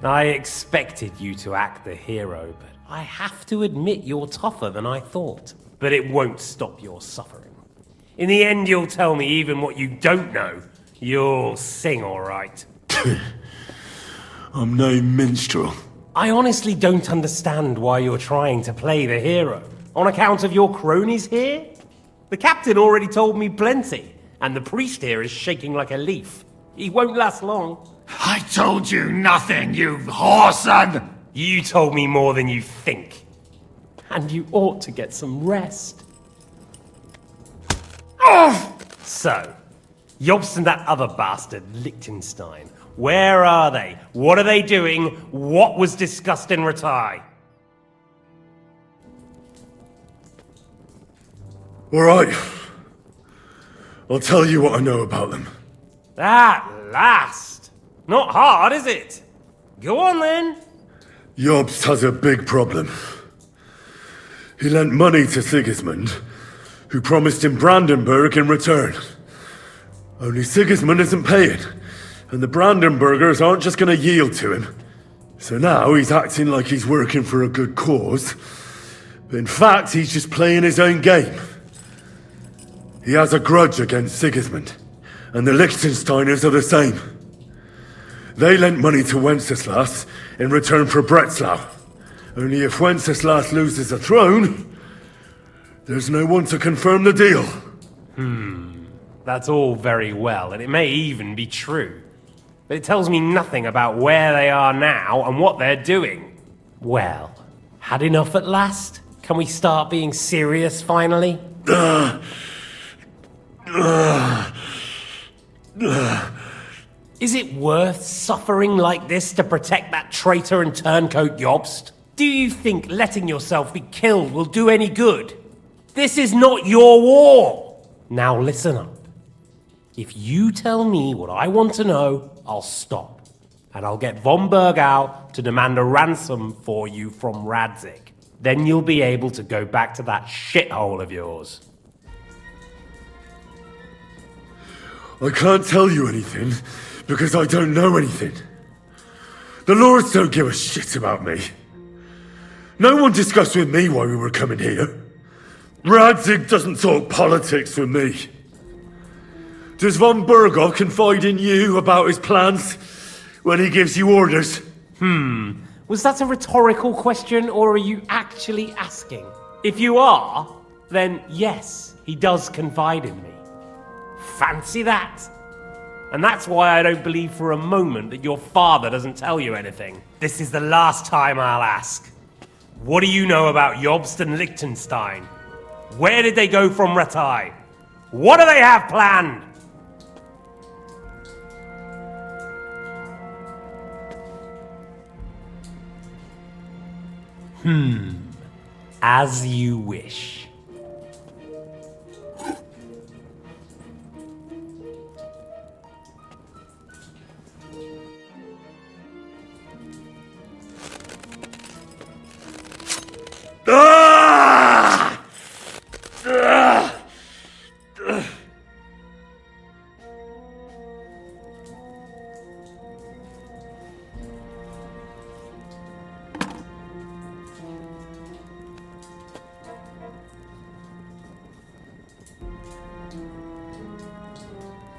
I expected you to act the hero, but I have to admit you're tougher than I thought. But it won't stop your suffering. In the end, you'll tell me even what you don't know. You'll sing all right. I'm no minstrel. I honestly don't understand why you're trying to play the hero. On account of your cronies here? The captain already told me plenty, and the priest here is shaking like a leaf. He won't last long. I told you nothing, you whoreson! You told me more than you think. And you ought to get some rest. So, Jobst and that other bastard, Liechtenstein, where are they? What are they doing? What was discussed in Ratai? All right. I'll tell you what I know about them. At last! Not hard, is it? Go on then. Jobst has a big problem. He lent money to Sigismund, who promised him Brandenburg in return. Only Sigismund isn't paying, and the Brandenburgers aren't just going to yield to him. So now he's acting like he's working for a good cause, but in fact he's just playing his own game. He has a grudge against Sigismund, and the Liechtensteiners are the same. They lent money to Wenceslas in return for Breslau. Only if Wenceslas loses the throne, there's no one to confirm the deal. That's all very well, and it may even be true. But it tells me nothing about where they are now and what they're doing. Well, had enough at last? Can we start being serious finally? Is it worth suffering like this to protect that traitor and turncoat Jobst? Do you think letting yourself be killed will do any good? This is not your war! Now listen up. If you tell me what I want to know, I'll stop. And I'll get von Bergau to demand a ransom for you from Radzig. Then you'll be able to go back to that shithole of yours. I can't tell you anything, because I don't know anything. The lords don't give a shit about me. No one discussed with me why we were coming here. Radzig doesn't talk politics with me. Does von Burgov confide in you about his plans when he gives you orders? Was that a rhetorical question, or are you actually asking? If you are, then yes, he does confide in me. Fancy that. And that's why I don't believe for a moment that your father doesn't tell you anything. This is the last time I'll ask. What do you know about Jobst and Liechtenstein? Where did they go from Ratai? What do they have planned? As you wish.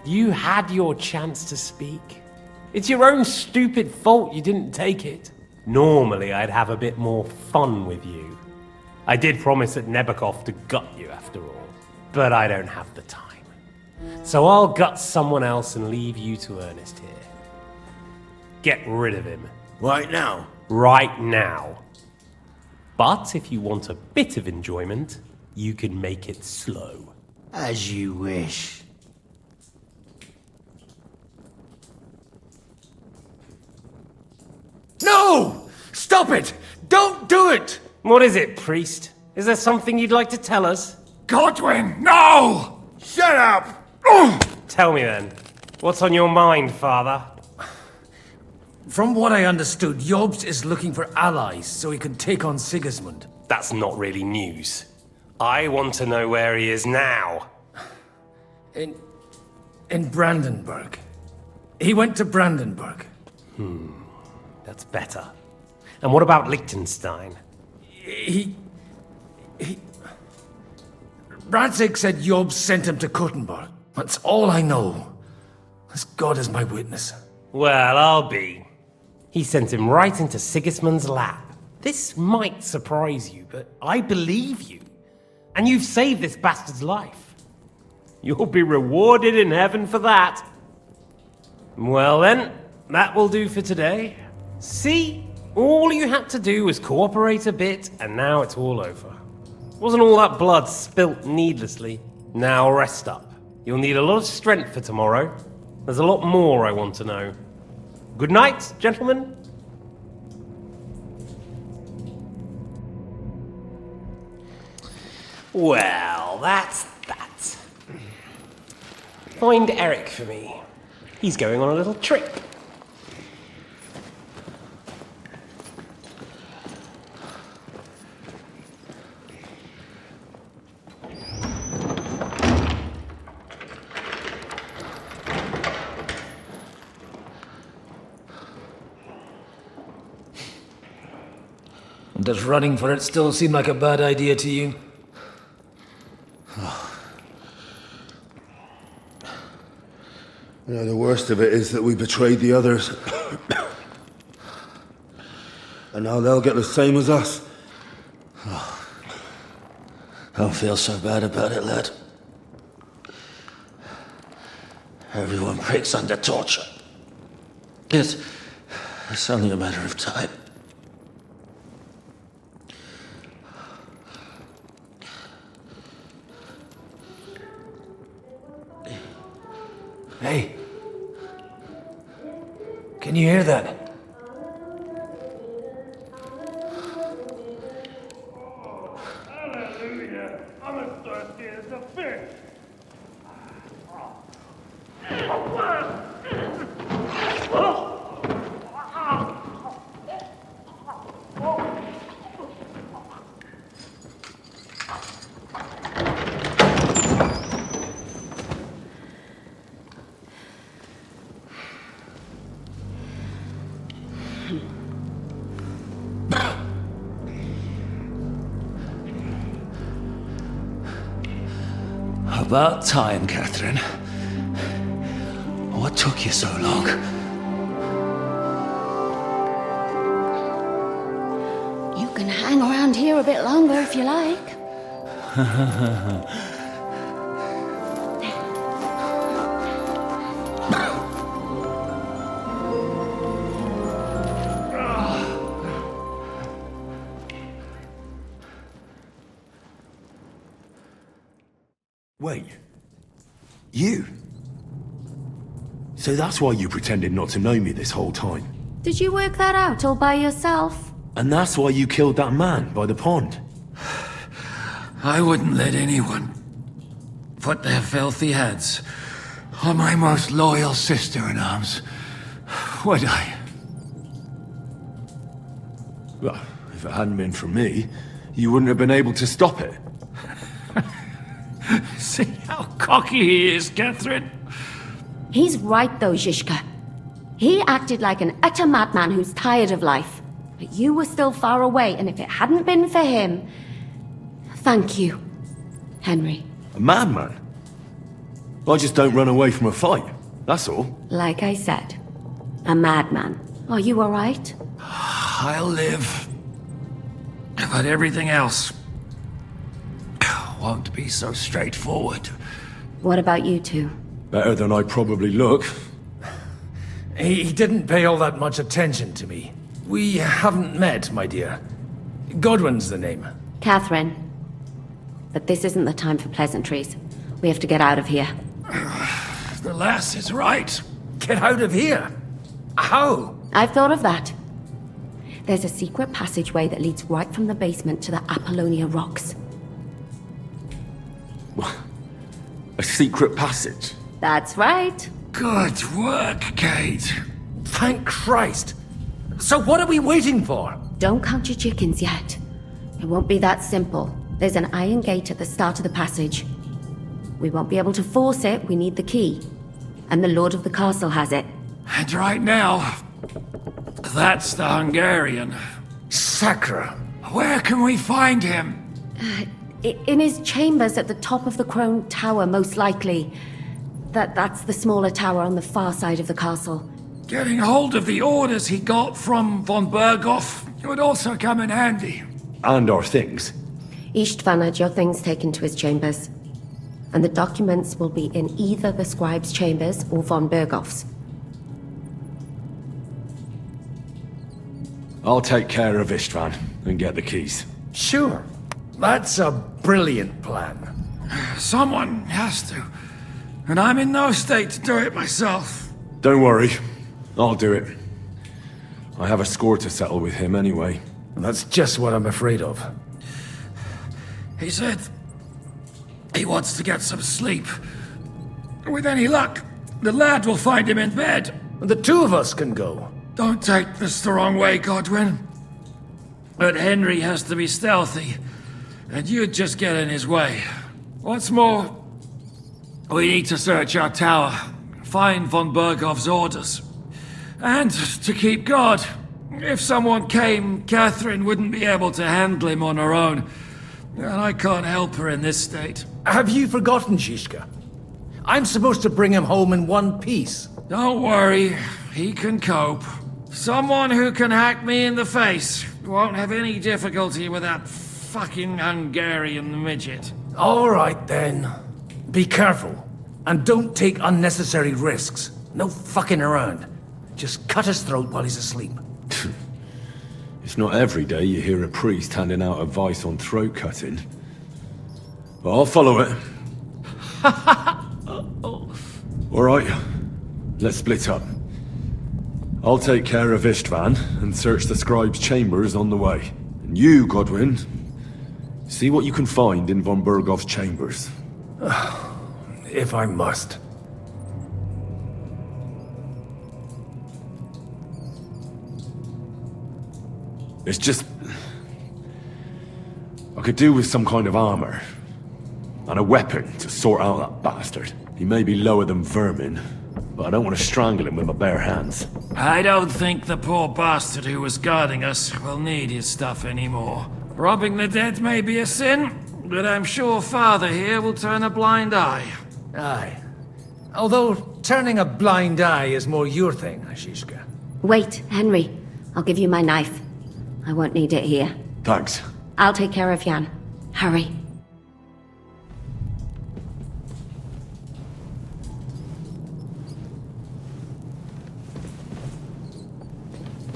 You had your chance to speak. It's your own stupid fault you didn't take it. Normally, I'd have a bit more fun with you. I did promise at Nebakov to gut you after all, but I don't have the time. So I'll gut someone else and leave you to Ernest here. Get rid of him. Right now? Right now. But if you want a bit of enjoyment, you can make it slow. As you wish. No! Stop it! Don't do it! What is it, priest? Is there something you'd like to tell us? Godwin, no! Shut up! Tell me then. What's on your mind, father? From what I understood, Jobst is looking for allies so he can take on Sigismund. That's not really news. I want to know where he is now. In Brandenburg. He went to Brandenburg. That's better. And what about Liechtenstein? Radzig said Jobst sent him to Kuttenberg. That's all I know. As God is my witness. Well, I'll be. He sent him right into Sigismund's lap. This might surprise you, but I believe you. And you've saved this bastard's life. You'll be rewarded in heaven for that. Well then, that will do for today. See? All you had to do was cooperate a bit, and now it's all over. Wasn't all that blood spilt needlessly? Now rest up. You'll need a lot of strength for tomorrow. There's a lot more I want to know. Good night, gentlemen. Well, that's that. Find Eric for me. He's going on a little trip. Does running for it still seem like a bad idea to you? You know, the worst of it is that we betrayed the others. And now they'll get the same as us. Don't feel so bad about it, lad. Everyone breaks under torture. It's only a matter of time. Hey. Can you hear that? Hallelujah! I'm as thirsty as a fish. About time, Katherine. What took you so long? You can hang around here a bit longer if you like. Wait. You? So that's why you pretended not to know me this whole time? Did you work that out all by yourself? And that's why you killed that man by the pond? I wouldn't let anyone put their filthy heads on my most loyal sister-in-arms, would I? Well, if it hadn't been for me, you wouldn't have been able to stop it. See how cocky he is, Katherine? He's right though, Zizka. He acted like an utter madman who's tired of life. But you were still far away, and if it hadn't been for him... Thank you, Henry. A madman? I just don't run away from a fight, that's all. Like I said, a madman. Are you alright? I'll live. But everything else won't be so straightforward. What about you two? Better than I probably look. He didn't pay all that much attention to me. We haven't met, my dear. Godwin's the name. Katherine. But this isn't the time for pleasantries. We have to get out of here. The lass is right. Get out of here? How? I've thought of that. There's a secret passageway that leads right from the basement to the Apollonia Rocks. A secret passage? That's right. Good work, Kate. Thank Christ. So what are we waiting for? Don't count your chickens yet. It won't be that simple. There's an iron gate at the start of the passage. We won't be able to force it, we need the key. And the Lord of the Castle has it. And right now, that's the Hungarian. Sacra. Where can we find him? In his chambers at the top of the Crone Tower, most likely. That's the smaller tower on the far side of the castle. Getting hold of the orders he got from von Berghoff would also come in handy. And our things. Istvan had your things taken to his chambers. And the documents will be in either the scribe's chambers or von Berghoff's. I'll take care of Istvan and get the keys. Sure. That's a brilliant plan. Someone has to. And I'm in no state to do it myself. Don't worry. I'll do it. I have a score to settle with him anyway. That's just what I'm afraid of. He said he wants to get some sleep. With any luck, the lad will find him in bed. The two of us can go. Don't take this the wrong way, Godwin. But Henry has to be stealthy, and you'd just get in his way. What's more, we need to search our tower, find von Berghoff's orders. And to keep guard. If someone came, Katherine wouldn't be able to handle him on her own. And I can't help her in this state. Have you forgotten, Zizka? I'm supposed to bring him home in one piece. Don't worry, he can cope. Someone who can hack me in the face won't have any difficulty with that fucking Hungarian midget. All right, then. Be careful. And don't take unnecessary risks. No fucking around. Just cut his throat while he's asleep. It's not every day you hear a priest handing out advice on throat cutting. But I'll follow it. All right, let's split up. I'll take care of Istvan and search the scribe's chambers on the way. And you, Godwin, see what you can find in von Berghoff's chambers. If I must. It's just... I could do with some kind of armor. And a weapon to sort out that bastard. He may be lower than vermin, but I don't want to strangle him with my bare hands. I don't think the poor bastard who was guarding us will need his stuff anymore. Robbing the dead may be a sin, But I'm sure Father here will turn a blind eye. Aye. Although turning a blind eye is more your thing, Zizka. Wait, Henry. I'll give you my knife. I won't need it here. Thanks. I'll take care of Jan. Hurry.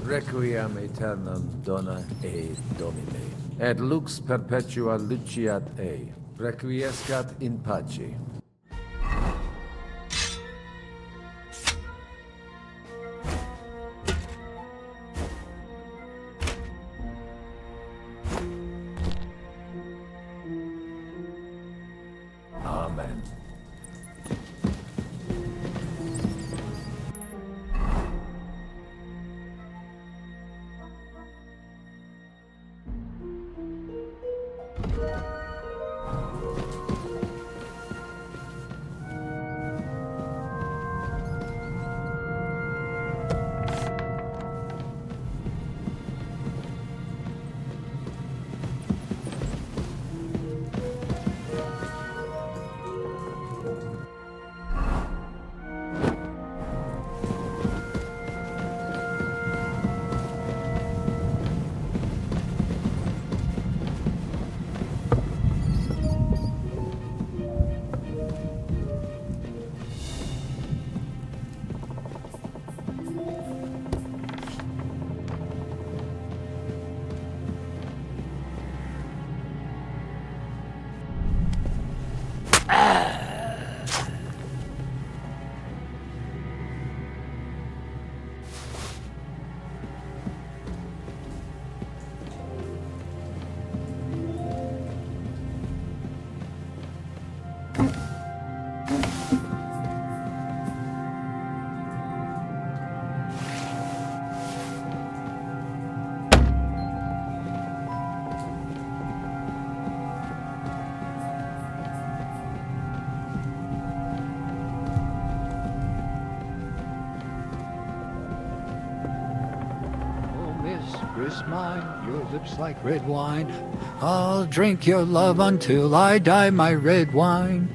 Requiem aeternam dona e Domine, et lux perpetua luciat e, requiescat in pace. Amen. Mistress mine, your lips like red wine. I'll drink your love until I die, my red wine.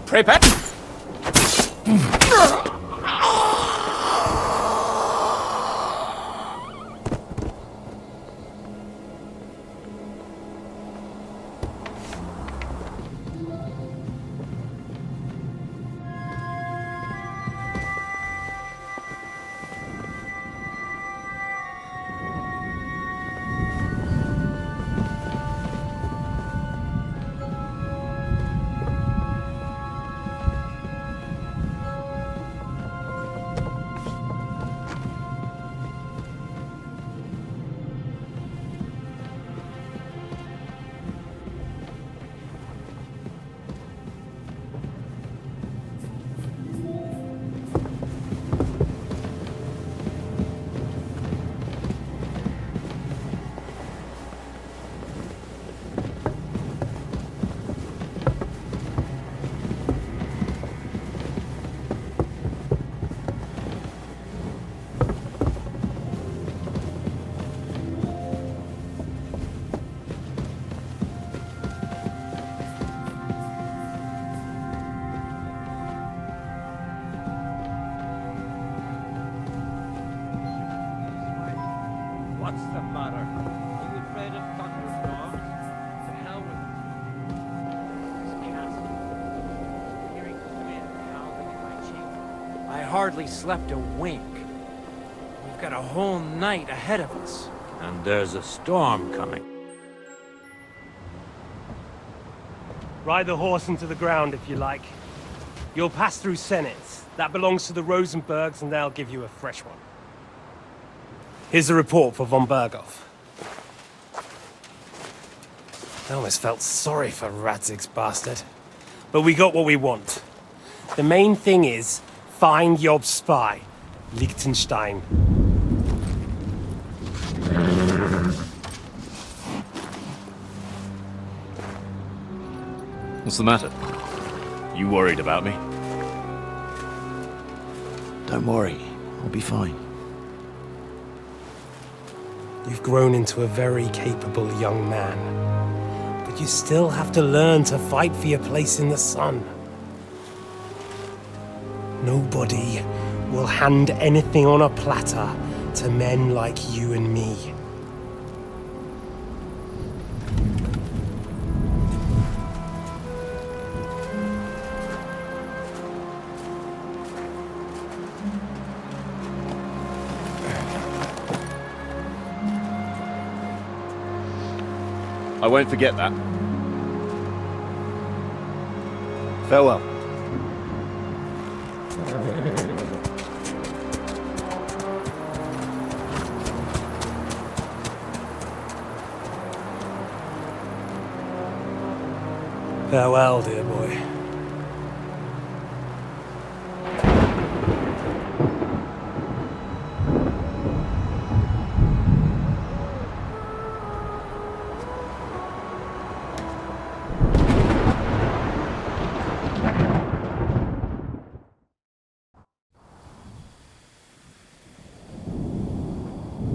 Prepare. hardly slept a wink. We've got a whole night ahead of us. And there's a storm coming. Ride the horse into the ground if you like. You'll pass through Senitz. That belongs to the Rosenbergs, and they'll give you a fresh one. Here's the report for von Berghoff. I almost felt sorry for Radzig's bastard. But we got what we want. The main thing is, find Job's spy, Liechtenstein. What's the matter? You worried about me? Don't worry, I'll be fine. You've grown into a very capable young man. But you still have to learn to fight for your place in the sun. Nobody will hand anything on a platter to men like you and me. I won't forget that. Farewell. Farewell, dear boy.